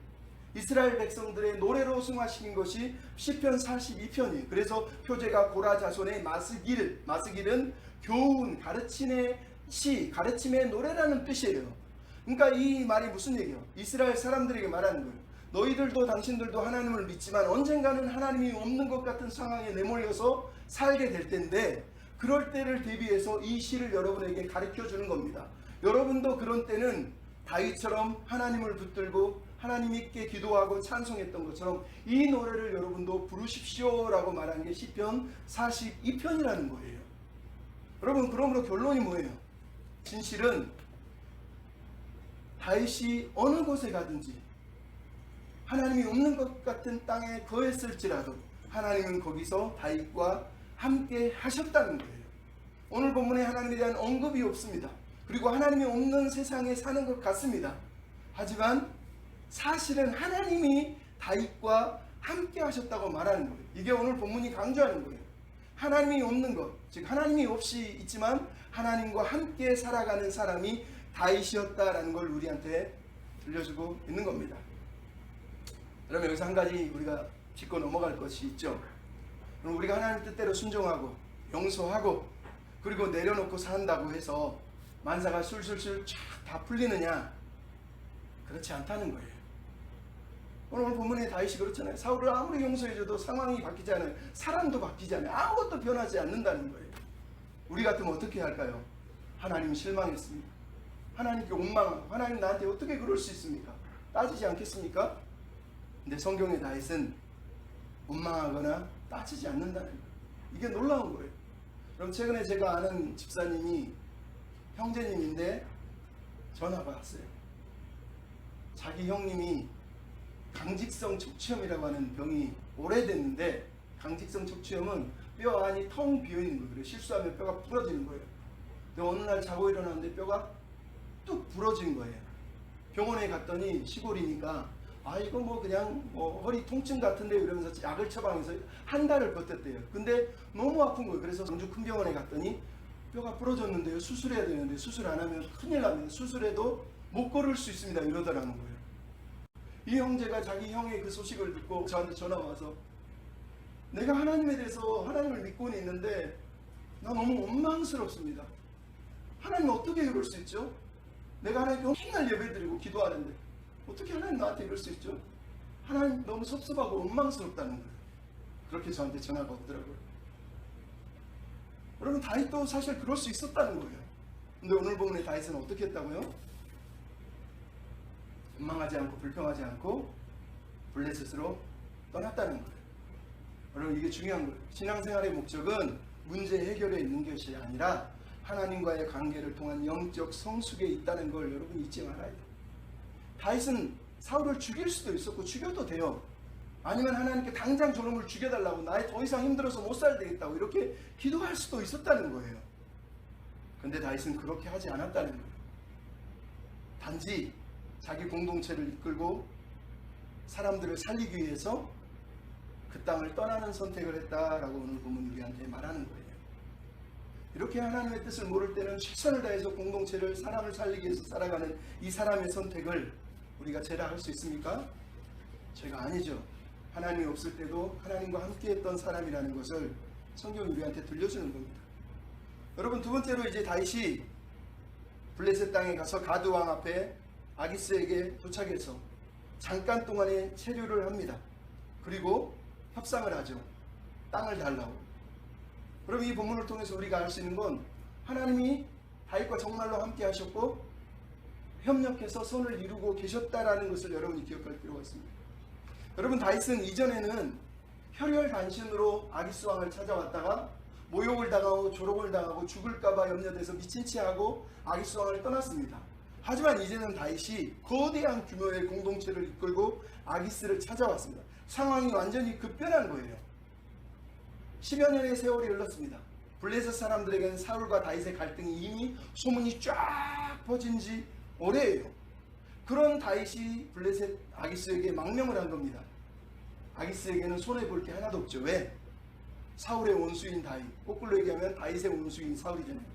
이스라엘 백성들의 노래로 승화시킨 것이 시편 42편이에요. 그래서 표제가 고라 자손의 마스길은 교훈, 가르침의 시, 가르침의 노래라는 뜻이에요. 그러니까 이 말이 무슨 얘기예요? 이스라엘 사람들에게 말하는 거예요. 너희들도 당신들도 하나님을 믿지만 언젠가는 하나님이 없는 것 같은 상황에 내몰려서 살게 될 텐데, 그럴 때를 대비해서 이 시를 여러분에게 가르쳐 주는 겁니다. 여러분도 그런 때는 다윗처럼 하나님을 붙들고 하나님께 기도하고 찬송했던 것처럼 이 노래를 여러분도 부르십시오 라고 말한 게 시편 42편이라는 거예요. 여러분, 그러므로 결론이 뭐예요? 진실은 다윗이 어느 곳에 가든지 하나님이 없는 것 같은 땅에 거했을지라도 하나님은 거기서 다윗과 함께 하셨다는 거예요. 오늘 본문에 하나님에 대한 언급이 없습니다. 그리고 하나님이 없는 세상에 사는 것 같습니다. 하지만 사실은 하나님이 다윗과 함께 하셨다고 말하는 거예요. 이게 오늘 본문이 강조하는 거예요. 하나님이 없는 것, 즉 하나님이 없이 있지만 하나님과 함께 살아가는 사람이 다윗이었다라는 걸 우리한테 들려주고 있는 겁니다. 그러면 여기서 한 가지 우리가 짚고 넘어갈 것이 있죠. 그럼 우리가 하나님 뜻대로 순종하고 용서하고 그리고 내려놓고 산다고 해서 만사가 술술술 쫙 다 풀리느냐? 그렇지 않다는 거예요. 오늘 본문의 다윗이 그렇잖아요. 사울을 아무리 용서해줘도 상황이 바뀌지 않아요. 사람도 바뀌지 않아요. 아무것도 변하지 않는다는 거예요. 우리 같으면 어떻게 할까요? 하나님 실망했습니다. 하나님께 원망하고 하나님 나한테 어떻게 그럴 수 있습니까? 따지지 않겠습니까? 근데 성경의 다윗은 원망하거나 따지지 않는다는 거예요. 이게 놀라운 거예요. 그럼 최근에 제가 아는 집사님이 형제님인데 전화가 왔어요. 자기 형님이 강직성 척추염이라고 하는 병이 오래됐는데, 강직성 척추염은 뼈 안이 텅 비어있는 거예요. 실수하면 뼈가 부러지는 거예요. 근데 어느 날 자고 일어났는데 뼈가 뚝 부러진 거예요. 병원에 갔더니 시골이니까 이거 뭐 그냥 허리 통증 같은데 이러면서 약을 처방해서 한 달을 버텼대요. 근데 너무 아픈 거예요. 그래서 광주 큰 병원에 갔더니 뼈가 부러졌는데요, 수술해야 되는데 수술 안 하면 큰일 납니다. 수술해도 못 걸을 수 있습니다 이러더라는 거예요. 이 형제가 자기 형의 그 소식을 듣고 저한테 전화 와서, 내가 하나님에 대해서 하나님을 믿고는 있는데 나 너무 원망스럽습니다. 하나님 어떻게 이럴 수 있죠? 내가 하나님께 맨날 예배드리고 기도하는데 어떻게 하나님 나한테 이럴 수 있죠? 하나님 너무 섭섭하고 원망스럽다는 거예요. 그렇게 저한테 전화가 오더라고요. 여러분, 다윗도 사실 그럴 수 있었다는 거예요. 근데 오늘 본문의 다윗은 어떻게 했다고요? 원망하지 않고 불평하지 않고 블레셋으로 떠났다는 거예요. 여러분, 이게 중요한 거예요. 신앙생활의 목적은 문제 해결에 있는 것이 아니라 하나님과의 관계를 통한 영적 성숙에 있다는 걸 여러분 잊지 말아야 돼요. 다윗은 사울을 죽일 수도 있었고 죽여도 돼요. 아니면 하나님께 당장 저놈을 죽여달라고, 나의 더 이상 힘들어서 못 살되겠다고 이렇게 기도할 수도 있었다는 거예요. 근데 다윗은 그렇게 하지 않았다는 거예요. 단지 자기 공동체를 이끌고 사람들을 살리기 위해서 그 땅을 떠나는 선택을 했다라고 오늘 본문 우리한테 말하는 거예요. 이렇게 하나님의 뜻을 모를 때는 최선을 다해서 공동체를, 사람을 살리기 위해서 살아가는 이 사람의 선택을 우리가 죄라 할 수 있습니까? 죄가 아니죠. 하나님이 없을 때도 하나님과 함께 했던 사람이라는 것을 성경이 우리한테 들려주는 겁니다. 여러분, 두 번째로 이제 다윗이 블레셋 땅에 가서 가드 왕 앞에 아기스에게 도착해서 잠깐 동안의 체류를 합니다. 그리고 협상을 하죠. 땅을 달라고. 그럼 이 본문을 통해서 우리가 알 수 있는 건 하나님이 다윗과 정말로 함께 하셨고 협력해서 선을 이루고 계셨다라는 것을 여러분이 기억할 필요가 있습니다. 여러분, 다윗은 이전에는 혈혈단신으로 아기스 왕을 찾아왔다가 모욕을 당하고 조롱을 당하고 죽을까봐 염려돼서 미친 체하고 아기스 왕을 떠났습니다. 하지만 이제는 다윗이 거대한 규모의 공동체를 이끌고 아기스를 찾아왔습니다. 상황이 완전히 급변한 거예요. 10여 년의 세월이 흘렀습니다. 블레셋 사람들에게는 사울과 다윗의 갈등이 이미 소문이 쫙 퍼진 지 오래예요. 그런 다윗이 블레셋 아기스에게 망명을 한 겁니다. 아기스에게는 손해볼 게 하나도 없죠. 왜? 사울의 원수인 다윗, 거꾸로 얘기하면 다윗의 원수인 사울이잖아요.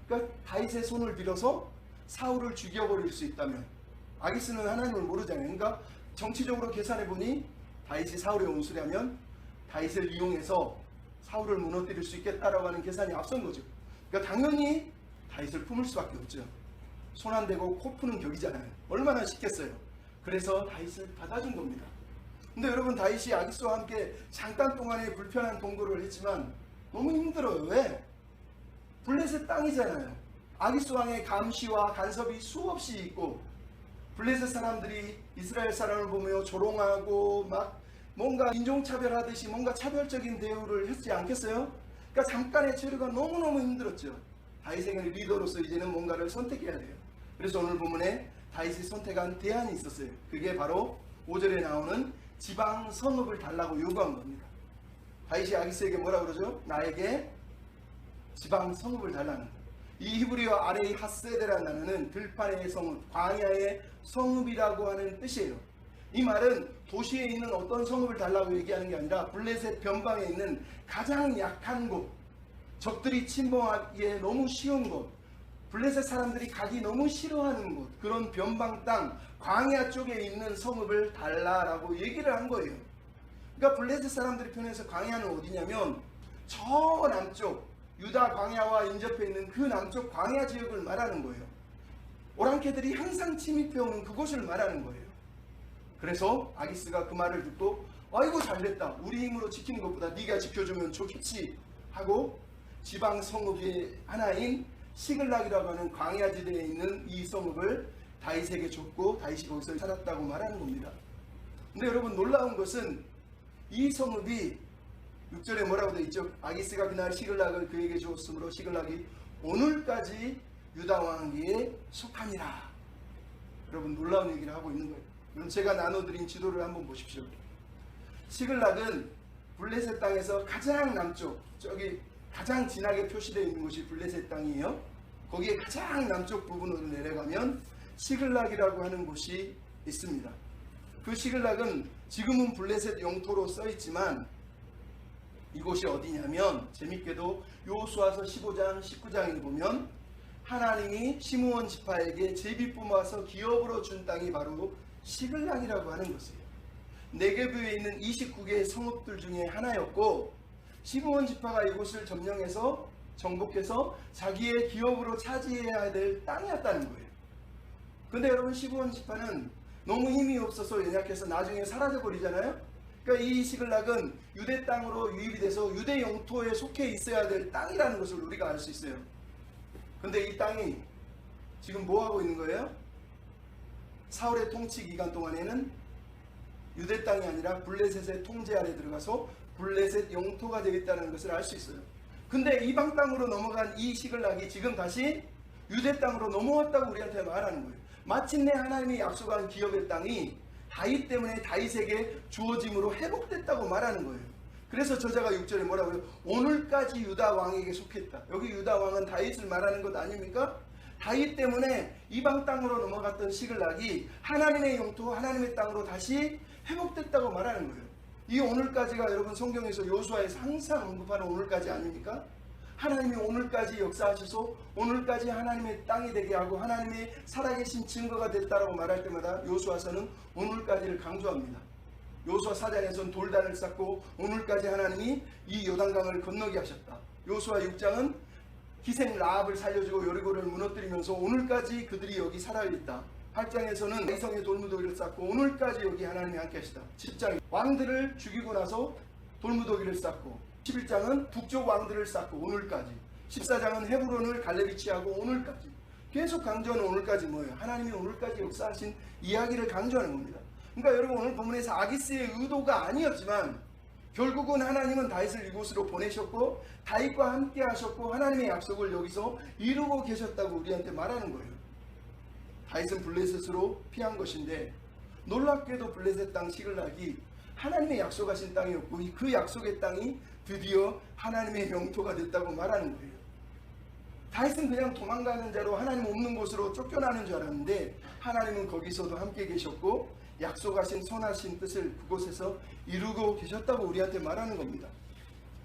그러니까 다윗의 손을 빌어서 사울을 죽여버릴 수 있다면, 아기스는 하나님을 모르잖아요. 그러니까 정치적으로 계산해보니 다윗이 사울의 원수라면 다윗을 이용해서 사울을 무너뜨릴 수 있겠다라고 하는 계산이 앞선 거죠. 그러니까 당연히 다윗을 품을 수밖에 없죠. 손 안 대고 코 푸는 격이잖아요. 얼마나 쉽겠어요. 그래서 다윗을 받아준 겁니다. 근데 여러분, 다윗이 아기스와 함께 잠깐 동안의 불편한 동거를 했지만 너무 힘들어요. 왜? 블레셋 땅이잖아요. 아기스 왕의 감시와 간섭이 수없이 있고, 블레셋 사람들이 이스라엘 사람을 보며 조롱하고 막 뭔가 인종차별하듯이 뭔가 차별적인 대우를 했지 않겠어요? 그러니까 잠깐의 체류가 너무너무 힘들었죠. 다윗에게는 리더로서 이제는 뭔가를 선택해야 돼요. 그래서 오늘 본문에 다윗이 선택한 대안이 있었어요. 그게 바로 5절에 나오는 지방 성읍을 달라고 요구한 겁니다. 다윗이 아기스에게 뭐라 그러죠? 나에게 지방 성읍을 달라는 거예요. 이 히브리어 아레이 하세데라는 단어는 들판의 성읍, 광야의 성읍이라고 하는 뜻이에요. 이 말은 도시에 있는 어떤 성읍을 달라고 얘기하는 게 아니라 블레셋 변방에 있는 가장 약한 곳, 적들이 침범하기에 너무 쉬운 곳, 블레셋 사람들이 가기 너무 싫어하는 곳, 그런 변방 땅, 광야 쪽에 있는 성읍을 달라라고 얘기를 한 거예요. 그러니까 블레셋 사람들이 표현해서 광야는 어디냐면 저 남쪽, 유다 광야와 인접해 있는 그 남쪽 광야 지역을 말하는 거예요. 오랑캐들이 항상 침입해오는 그곳을 말하는 거예요. 그래서 아기스가 그 말을 듣고 아이고 잘됐다, 우리 힘으로 지키는 것보다 네가 지켜주면 좋겠지 하고 지방 성읍의 하나인 시글락이라고 하는 광야지대에 있는 이 성읍을 다윗에게 줬고 다윗이 거기서 살았다고 말하는 겁니다. 근데 여러분, 놀라운 것은 이 성읍이 6절에 뭐라고 되어 있죠? 아기스가 그날 시글락을 그에게 주었으므로 시글락이 오늘까지 유다 왕기에 속하니라. 여러분, 놀라운 얘기를 하고 있는 거예요. 그럼 제가 나눠드린 지도를 한번 보십시오. 시글락은 블레셋 땅에서 가장 남쪽, 저기 가장 진하게 표시되어 있는 곳이 블레셋 땅이에요. 거기에 가장 남쪽 부분으로 내려가면 시글락이라고 하는 곳이 있습니다. 그 시글락은 지금은 블레셋 영토로 써 있지만 이곳이 어디냐면, 재밌게도 여호수아서 15장 19장에 보면 하나님이 시므온 지파에게 제비 뽑아서 기업으로 준 땅이 바로 시글락이라고 하는 것이에요. 네게브에 있는 29개의 성읍들 중에 하나였고, 시므온 지파가 이곳을 점령해서 정복해서 자기의 기업으로 차지해야 될 땅이었다는 거예요. 근데 여러분, 시므온 지파는 너무 힘이 없어서 연약해서 나중에 사라져 버리잖아요. 그러니까 이 시글락은 유대 땅으로 유입이 돼서 유대 영토에 속해 있어야 될 땅이라는 것을 우리가 알 수 있어요. 근데 이 땅이 지금 뭐 하고 있는 거예요? 사울의 통치 기간 동안에는 유대 땅이 아니라 블레셋의 통제 아래 들어가서 블레셋 영토가 되어 있다는 것을 알 수 있어요. 근데 이방 땅으로 넘어간 이 시글락이 지금 다시 유대 땅으로 넘어왔다고 우리한테 말하는 거예요. 마침내 하나님이 약속한 기업의 땅이 다윗 때문에 다윗에게 주어짐으로 회복됐다고 말하는 거예요. 그래서 저자가 6절에 뭐라고요? 오늘까지 유다 왕에게 속했다. 여기 유다 왕은 다윗을 말하는 것 아닙니까? 다윗 때문에 이방 땅으로 넘어갔던 시글락이 하나님의 영토, 하나님의 땅으로 다시 회복됐다고 말하는 거예요. 이 오늘까지가 여러분 성경에서 요수아에서 항상 언급하는 오늘까지 아닙니까? 하나님이 오늘까지 역사하셔서 오늘까지 하나님의 땅이 되게 하고 하나님의 살아계신 증거가 됐다라고 말할 때마다 요수아서는 오늘까지를 강조합니다. 요수아 4장에서는 돌단을 쌓고 오늘까지 하나님이 이 요단강을 건너게 하셨다. 요수아 6장은 희생 라합을 살려주고 여리고를 무너뜨리면서 오늘까지 그들이 여기 살아있다. 8장에서는 이성의 돌무더기를 쌓고 오늘까지 여기 하나님이 함께 하시다. 10장 왕들을 죽이고 나서 돌무더기를 쌓고 11장은 북쪽 왕들을 쌓고 오늘까지 14장은 헤브론을 갈렙이 취하고 오늘까지 계속 강조하는 오늘까지 뭐예요? 하나님이 오늘까지 역사하신 이야기를 강조하는 겁니다. 그러니까 여러분 오늘 본문에서 아기스의 의도가 아니었지만 결국은 하나님은 다윗을 이곳으로 보내셨고 다윗과 함께 하셨고 하나님의 약속을 여기서 이루고 계셨다고 우리한테 말하는 거예요. 다윗은 블레셋으로 피한 것인데 놀랍게도 블레셋 땅 시글락이 하나님의 약속하신 땅이었고 그 약속의 땅이 드디어 하나님의 영토가 됐다고 말하는 거예요. 다윗은 그냥 도망가는 자로 하나님 없는 곳으로 쫓겨나는 줄 알았는데 하나님은 거기서도 함께 계셨고 약속하신 선하신 뜻을 그곳에서 이루고 계셨다고 우리한테 말하는 겁니다.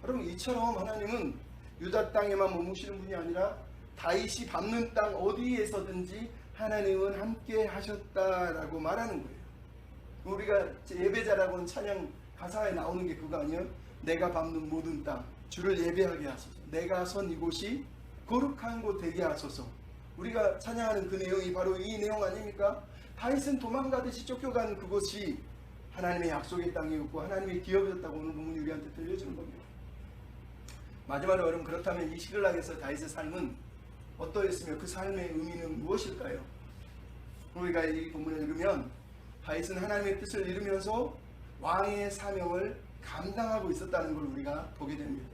여러분 이처럼 하나님은 유다 땅에만 머무시는 분이 아니라 다윗이 밟는 땅 어디에서든지 하나님은 함께 하셨다라고 말하는 거예요. 우리가 예배자라고 하는 찬양 가사에 나오는 게 그거 아니에요? 내가 밟는 모든 땅 주를 예배하게 하소서. 내가 선 이곳이 거룩한 곳 되게 하소서. 우리가 찬양하는 그 내용이 바로 이 내용 아닙니까? 다윗은 도망가듯이 쫓겨간 그곳이 하나님의 약속의 땅이었고 하나님의 기업이었다고 오늘 본문이 우리한테 들려주는 겁니다. 마지막으로 여러분 그렇다면 이 시글락에서 다윗의 삶은 어떠했으며 그 삶의 의미는 무엇일까요? 우리가 이 본문을 읽으면 다윗은 하나님의 뜻을 이루면서 왕의 사명을 감당하고 있었다는 걸 우리가 보게 됩니다.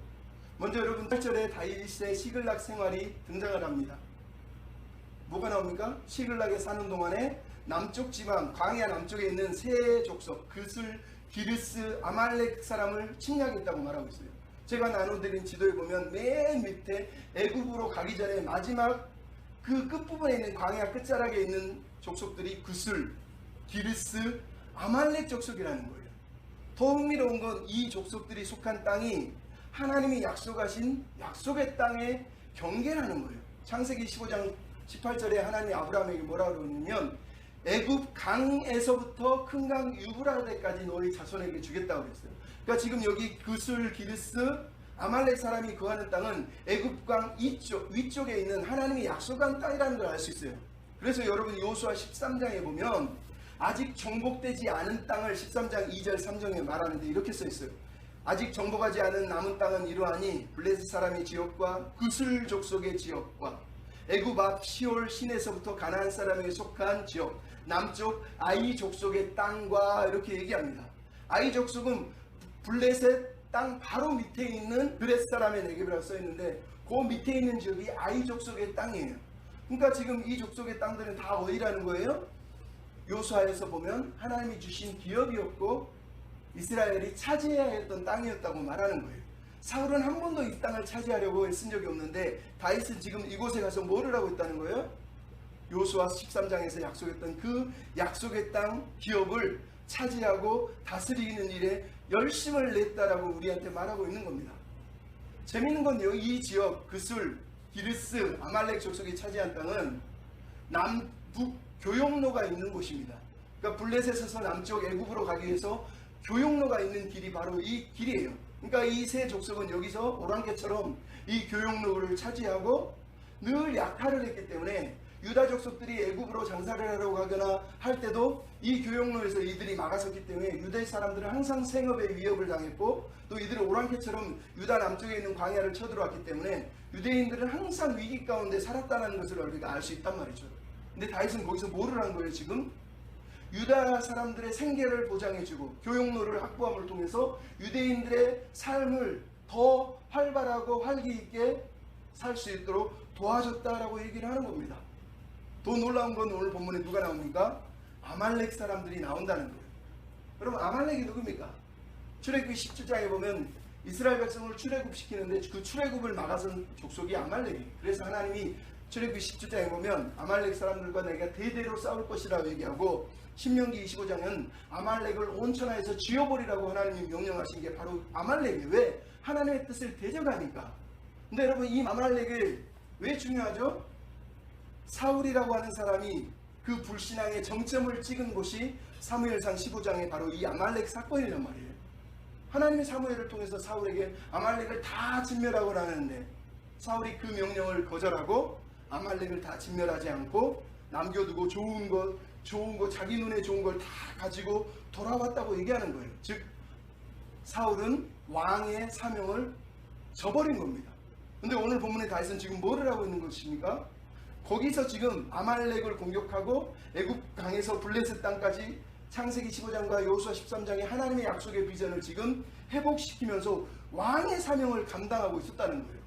먼저 여러분 8절에 다윗의 시글락 생활이 등장을 합니다. 뭐가 나옵니까? 시글락에 사는 동안에 남쪽 지방 광야 남쪽에 있는 세 족속 그슬, 기르스, 아말렉 사람을 침략했다고 말하고 있어요. 제가 나눠드린 지도에 보면 맨 밑에 애굽으로 가기 전에 마지막 그 끝부분에 있는 광야 끝자락에 있는 족속들이 그슬, 기르스, 아말렉 족속이라는 거예요. 더 흥미로운 건 이 족속들이 속한 땅이 하나님이 약속하신 약속의 땅의 경계라는 거예요. 창세기 15장 18절에 하나님이 아브라함에게 뭐라고 그러냐면 애굽 강에서부터 큰 강 유브라데까지 너희 자손에게 주겠다고 그랬어요. 그러니까 지금 여기 그술, 기르스, 아말렉 사람이 거하는 땅은 애굽강 위쪽에 있는 하나님이 약속한 땅이라는 걸 알 수 있어요. 그래서 여러분 요수아 13장에 보면 아직 정복되지 않은 땅을 13장 2절 3절에 말하는데 이렇게 써 있어요. 아직 정복하지 않은 남은 땅은 이러하니 블레셋 사람의 지역과 그술 족속의 지역과 애굽 앞 시올 시내에서부터 가나안 사람에게 속한 지역 남쪽 아이 족속의 땅과 이렇게 얘기합니다. 아이 족속은 블레셋 땅 바로 밑에 있는 블레셋 사람의 내geb이라고 써 있는데 그 밑에 있는 지역이 아이 족속의 땅이에요. 그러니까 지금 이 족속의 땅들은 다 어디라는 거예요? 요수아에서 보면 하나님이 주신 기업이었고 이스라엘이 차지해야 했던 땅이었다고 말하는 거예요. 사울은 한 번도 이 땅을 차지하려고 애쓴 적이 없는데 다윗은 지금 이곳에 가서 뭐를 하고 있다는 거예요? 요수아 13장에서 약속했던 그 약속의 땅 기업을 차지하고 다스리는 일에 열심을 냈다라고 우리한테 말하고 있는 겁니다. 재미있는 건요, 이 지역 그술, 기르스, 아말렉 족속이 차지한 땅은 남북 교역로가 있는 곳입니다. 그러니까 블레셋에서 남쪽 애굽으로 가기 위해서 교역로가 있는 길이 바로 이 길이에요. 그러니까 이 세 족속은 여기서 오랑캐처럼 이 교역로를 차지하고 늘 약탈을 했기 때문에 유다 족속들이 애굽으로 장사를 하러 가거나 할 때도 이 교역로에서 이들이 막아섰기 때문에 유대 사람들은 항상 생업에 위협을 당했고 또 이들은 오랑캐처럼 유다 남쪽에 있는 광야를 쳐들어왔기 때문에 유대인들은 항상 위기 가운데 살았다는 것을 우리가 알 수 있단 말이죠. 근데 다윗은 거기서 뭐를 한 거예요 지금? 유다 사람들의 생계를 보장해주고 교역로를 확보함을 통해서 유대인들의 삶을 더 활발하고 활기 있게 살 수 있도록 도와줬다라고 얘기를 하는 겁니다. 더 놀라운 건 오늘 본문에 누가 나옵니까? 아말렉 사람들이 나온다는 거예요. 여러분 아말렉이 누굽니까? 출애굽기 10주장에 보면 이스라엘 백성을 출애굽시키는데 그 출애굽을 막아선 족속이 아말렉이. 그래서 하나님이 출애굽기 10주장에 보면 아말렉 사람들과 내가 대대로 싸울 것이라고 얘기하고, 신명기 25장은 아말렉을 온 천하에서 지워버리라고 하나님이 명령하신 게 바로 아말렉이에요. 왜? 하나님의 뜻을 대적하니까. 근데 여러분 이 아말렉을 왜 중요하죠? 사울이라고 하는 사람이 그 불신앙의 정점을 찍은 곳이 사무엘상 15장에 바로 이 아말렉 사건이란 말이에요. 하나님의 사무엘을 통해서 사울에게 아말렉을 다 진멸하고 하는데, 사울이 그 명령을 거절하고 아말렉을 다 진멸하지 않고 남겨두고 좋은 것 자기 눈에 좋은 걸 다 가지고 돌아왔다고 얘기하는 거예요. 즉 사울은 왕의 사명을 저버린 겁니다. 근데 오늘 본문의 다윗은 지금 뭐를 하고 있는 것입니까? 거기서 지금 아말렉을 공격하고 애굽 강에서 블레셋 땅까지 창세기 15장과 여호수아 13장의 하나님의 약속의 비전을 지금 회복시키면서 왕의 사명을 감당하고 있었다는 거예요.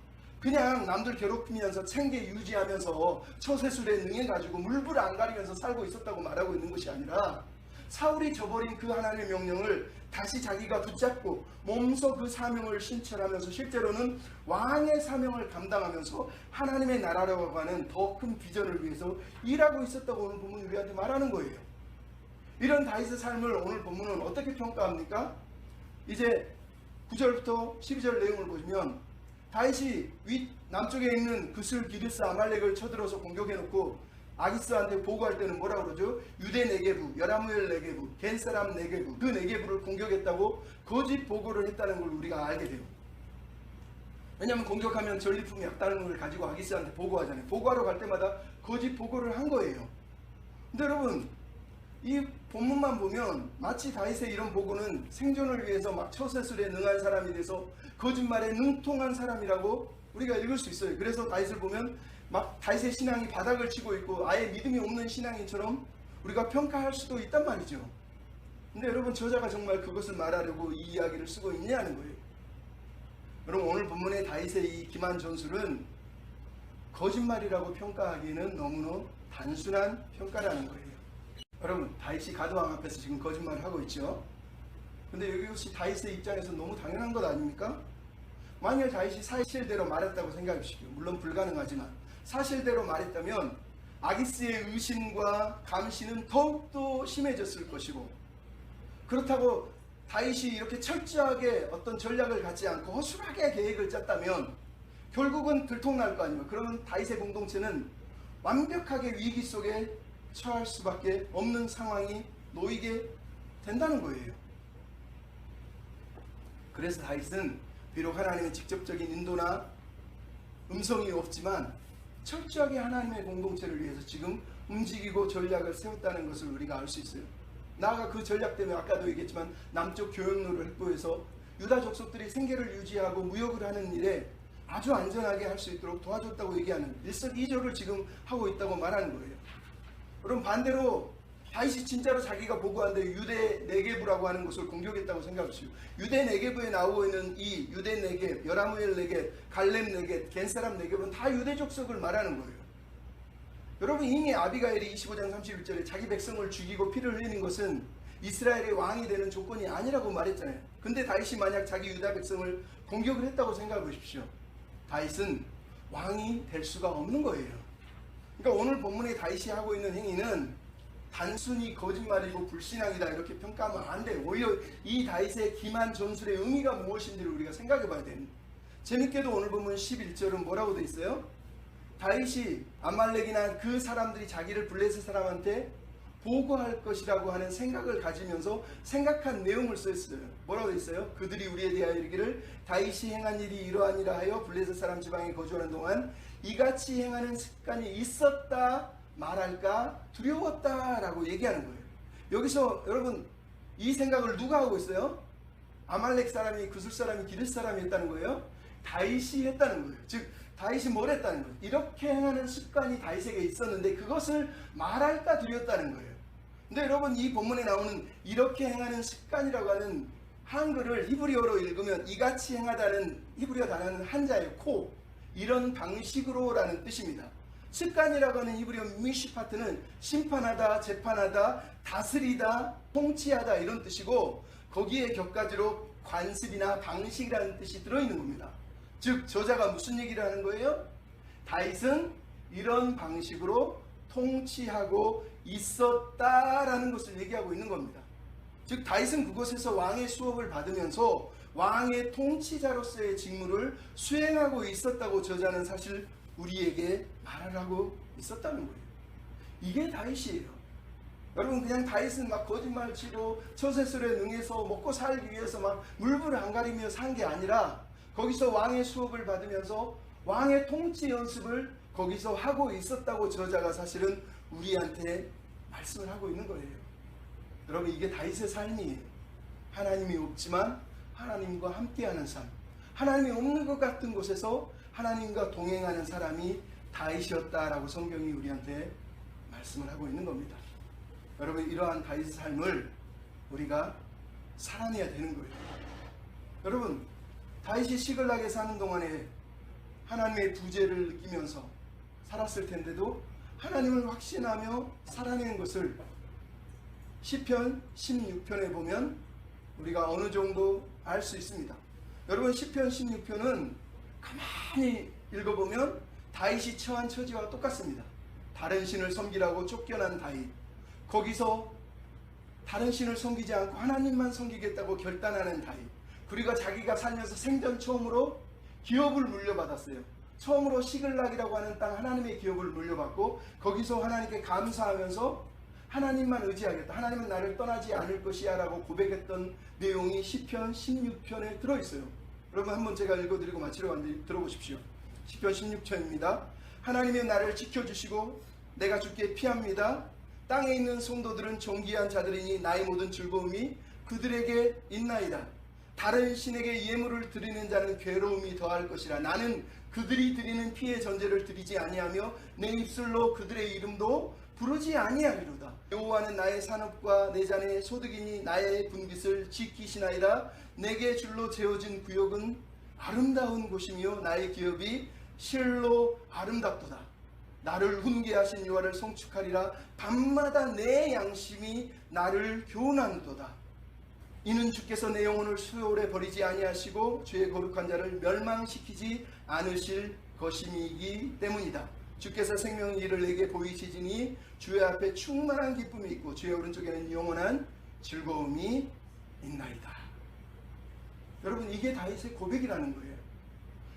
그냥 남들 괴롭히면서 생계 유지하면서 처세술에 능해가지고 물불 안 가리면서 살고 있었다고 말하고 있는 것이 아니라, 사울이 저버린 그 하나님의 명령을 다시 자기가 붙잡고 몸소 그 사명을 실천하면서 실제로는 왕의 사명을 감당하면서 하나님의 나라라고 하는 더 큰 비전을 위해서 일하고 있었다고 오늘 본문이 우리한테 말하는 거예요. 이런 다윗의 삶을 오늘 본문은 어떻게 평가합니까? 이제 9절부터 12절 내용을 보시면 다윗이 남쪽에 있는 그슬 기르스 아말렉을 쳐들어서 공격해놓고 아기스한테 보고할 때는 뭐라고 그러죠? 유대 네게부, 여라무엘 네게부, 겐사람 네게부, 그 네게부를 공격했다고 거짓 보고를 했다는 걸 우리가 알게 돼요. 왜냐하면 공격하면 전리품이 약다는 걸 가지고 아기스한테 보고하잖아요. 보고하러 갈 때마다 거짓 보고를 한 거예요. 근데 여러분 이 본문만 보면 마치 다윗의 이런 보고는 생존을 위해서 막 처세술에 능한 사람이 돼서 거짓말에 능통한 사람이라고 우리가 읽을 수 있어요. 그래서 다윗을 보면 막 다윗의 신앙이 바닥을 치고 있고 아예 믿음이 없는 신앙인처럼 우리가 평가할 수도 있단 말이죠. 근데 여러분 저자가 정말 그것을 말하려고 이 이야기를 쓰고 있냐는 거예요. 여러분 오늘 본문의 다윗의 이 기만 전술은 거짓말이라고 평가하기에는 너무나 단순한 평가라는 거예요. 여러분 다윗이 가드왕 앞에서 지금 거짓말을 하고 있죠. 근데 이것이 다윗의 입장에서 너무 당연한 것 아닙니까? 만약 다윗이 사실대로 말했다고 생각해 주십시오. 물론 불가능하지만 사실대로 말했다면 아기스의 의심과 감시는 더욱더 심해졌을 것이고, 그렇다고 다윗이 이렇게 철저하게 어떤 전략을 갖지 않고 허술하게 계획을 짰다면 결국은 들통날 거 아닙니까? 그러면 다윗의 공동체는 완벽하게 위기 속에 처할 수밖에 없는 상황이 놓이게 된다는 거예요. 그래서 다윗은 비록 하나님의 직접적인 인도나 음성이 없지만 철저하게 하나님의 공동체를 위해서 지금 움직이고 전략을 세웠다는 것을 우리가 알 수 있어요. 나아가 그 전략 때문에 아까도 얘기했지만 남쪽 교역로를 확보해서 유다 족속들이 생계를 유지하고 무역을 하는 일에 아주 안전하게 할 수 있도록 도와줬다고 얘기하는 일석이조를 지금 하고 있다고 말하는 거예요. 그럼 반대로 다윗이 진짜로 자기가 보고한데 유대 네게부라고 하는 것을 공격했다고 생각하시오. 유대 네게부에 나오고 있는 이 유대 네게, 여라무엘 네게, 갈렙 네게, 겐사람 네게부는 다 유대 족속을 말하는 거예요. 여러분 이미 아비가일이 25장 31절에 자기 백성을 죽이고 피를 흘리는 것은 이스라엘의 왕이 되는 조건이 아니라고 말했잖아요. 근데 다윗이 만약 자기 유다 백성을 공격을 했다고 생각해 보십시오. 다윗은 왕이 될 수가 없는 거예요. 그러니까 오늘 본문에 다윗이 하고 있는 행위는 단순히 거짓말이고 불신앙이다 이렇게 평가하면 안 돼요. 오히려 이 다윗의 기만 전술의 의미가 무엇인지를 우리가 생각해 봐야 됩니다. 재밌게도 오늘 보면 11절은 뭐라고 돼 있어요? 다윗이 아말렉이나 그 사람들이 자기를 블레셋 사람한테 보고할 것이라고 하는 생각을 가지면서 생각한 내용을 써있어요. 뭐라고 돼 있어요? 그들이 우리에 대하여 이르기를 다윗이 행한 일이 이러하니라 하여 블레셋 사람 지방에 거주하는 동안 이같이 행하는 습관이 있었다 말할까 두려웠다 라고 얘기하는 거예요. 여기서 여러분 이 생각을 누가 하고 있어요? 아말렉 사람이 그술 사람이 기르스 사람이 했다는 거예요? 다윗이 했다는 거예요. 즉 다윗이 뭘 했다는 거예요? 이렇게 행하는 습관이 다윗에게 있었는데 그것을 말할까 두려웠다는 거예요. 근데 여러분 이 본문에 나오는 이렇게 행하는 습관이라고 하는 한글을 히브리어로 읽으면 이같이 행하다는 히브리어 단어는 한자예요. 코, 이런 방식으로 라는 뜻입니다. 습관이라고 하는 이브리어 미시파트는 심판하다, 재판하다, 다스리다, 통치하다 이런 뜻이고, 거기에 격가지로 관습이나 방식이라는 뜻이 들어있는 겁니다. 즉 저자가 무슨 얘기를 하는 거예요? 다윗은 이런 방식으로 통치하고 있었다라는 것을 얘기하고 있는 겁니다. 즉 다윗은 그곳에서 왕의 수업을 받으면서 왕의 통치자로서의 직무를 수행하고 있었다고 저자는 사실 우리에게 말을 하고 있었다는 거예요. 이게 다윗이에요. 여러분, 그냥 다윗은 막 거짓말 치고 처세술에 능해서 먹고 살기 위해서 막 물불을 안 가리며 산 게 아니라, 거기서 왕의 수업을 받으면서 왕의 통치 연습을 거기서 하고 있었다고 저자가 사실은 우리한테 말씀을 하고 있는 거예요. 여러분, 이게 다윗의 삶이에요. 하나님이 없지만 하나님과 함께하는 삶, 하나님이 없는 것 같은 곳에서 하나님과 동행하는 사람이 다윗이었다라고 성경이 우리한테 말씀을 하고 있는 겁니다. 여러분, 이러한 다윗의 삶을 우리가 살아내야 되는 거예요. 여러분, 다윗이 시글락에 사는 동안에 하나님의 부재를 느끼면서 살았을 텐데도 하나님을 확신하며 살아내는 것을 시편 16편에 보면 우리가 어느 정도 알 수 있습니다. 여러분, 시편 16편은 가만히 읽어보면 다윗이 처한 처지와 똑같습니다. 다른 신을 섬기라고 쫓겨난 다윗, 거기서 다른 신을 섬기지 않고 하나님만 섬기겠다고 결단하는 다윗, 그리고 자기가 살면서 생전 처음으로 기업을 물려받았어요. 처음으로 시글락이라고 하는 땅, 하나님의 기업을 물려받고 거기서 하나님께 감사하면서 하나님만 의지하겠다, 하나님은 나를 떠나지 않을 것이야 라고 고백했던 내용이 시편 16편에 들어있어요. 여러분, 한번 제가 읽어드리고 마치려고 하는데 들어보십시오. 시편 16편입니다. 하나님이 나를 지켜주시고 내가 주께 피합니다. 땅에 있는 성도들은 존귀한 자들이니 나의 모든 즐거움이 그들에게 있나이다. 다른 신에게 예물을 드리는 자는 괴로움이 더할 것이라. 나는 그들이 드리는 피의 전제를 드리지 아니하며 내 입술로 그들의 이름도 부르지 아니하리로다. 여호와는 나의 산업과 내 잔의 소득이니 나의 분깃을 지키시나이다. 내게 줄로 재어진 구역은 아름다운 곳이며 나의 기업이 실로 아름답도다. 나를 훈계하신 여호와를 송축하리라. 밤마다 내 양심이 나를 교훈하는도다. 이는 주께서 내 영혼을 수월에 버리지 아니하시고 주의 거룩한 자를 멸망시키지 않으실 것임이기 때문이다. 주께서 생명의 일을 내게 보이시지니 주의 앞에 충만한 기쁨이 있고 주의 오른쪽에는 영원한 즐거움이 있나이다. 여러분, 이게 다윗의 고백이라는 거예요.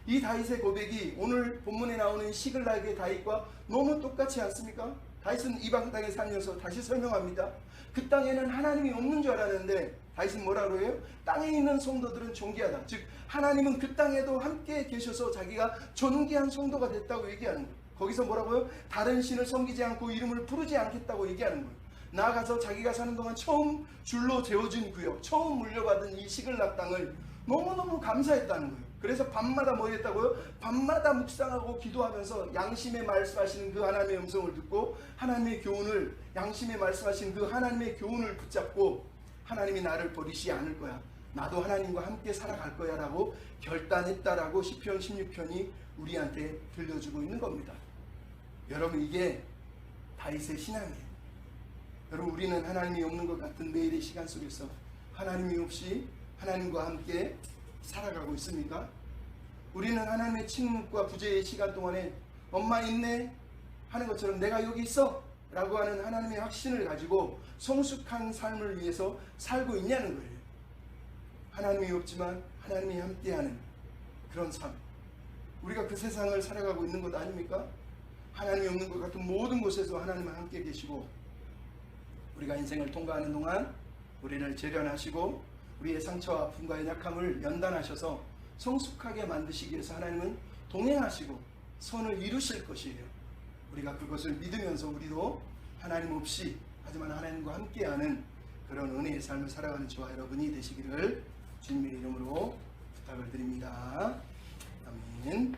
이 다윗의 고백이 오늘 본문에 나오는 시글락의 다윗과 너무 똑같지 않습니까? 다윗은 이방 땅에 살면서 다시 설명합니다. 그 땅에는 하나님이 없는 줄 알았는데 다윗은 뭐라고 해요? 땅에 있는 성도들은 존귀하다. 즉 하나님은 그 땅에도 함께 계셔서 자기가 존귀한 성도가 됐다고 얘기하는 거예요. 거기서 뭐라고요? 다른 신을 섬기지 않고 이름을 부르지 않겠다고 얘기하는 거예요. 나아가서 자기가 사는 동안 처음 줄로 재워진 구역, 처음 물려받은 이 시글락 땅을 너무너무 감사했다는 거예요. 그래서 밤마다 뭐 했다고요? 밤마다 묵상하고 기도하면서 양심에 말씀하시는 그 하나님의 음성을 듣고 하나님의 교훈을, 양심에 말씀하시는 그 하나님의 교훈을 붙잡고 하나님이 나를 버리지 않을 거야, 나도 하나님과 함께 살아갈 거야 라고 결단했다라고 시편 16편이 우리한테 들려주고 있는 겁니다. 여러분, 이게 다윗의 신앙이에요. 여러분, 우리는 하나님이 없는 것 같은 매일의 시간 속에서 하나님이 없이 하나님과 함께 살아가고 있습니까? 우리는 하나님의 침묵과 부재의 시간 동안에 엄마 있네 하는 것처럼 내가 여기 있어 라고 하는 하나님의 확신을 가지고 성숙한 삶을 위해서 살고 있냐는 거예요. 하나님이 없지만 하나님이 함께하는 그런 삶, 우리가 그 세상을 살아가고 있는 것 아닙니까? 하나님이 없는 것 같은 모든 곳에서 하나님은 함께 계시고 우리가 인생을 통과하는 동안 우리를 재련하시고 우리의 상처와 아픔과 약함을 연단하셔서 성숙하게 만드시기 위해서 하나님은 동행하시고 선을 이루실 것이에요. 우리가 그것을 믿으면서 우리도 하나님 없이 하지만 하나님과 함께하는 그런 은혜의 삶을 살아가는 저와 여러분이 되시기를 주님의 이름으로 부탁을 드립니다. 아멘.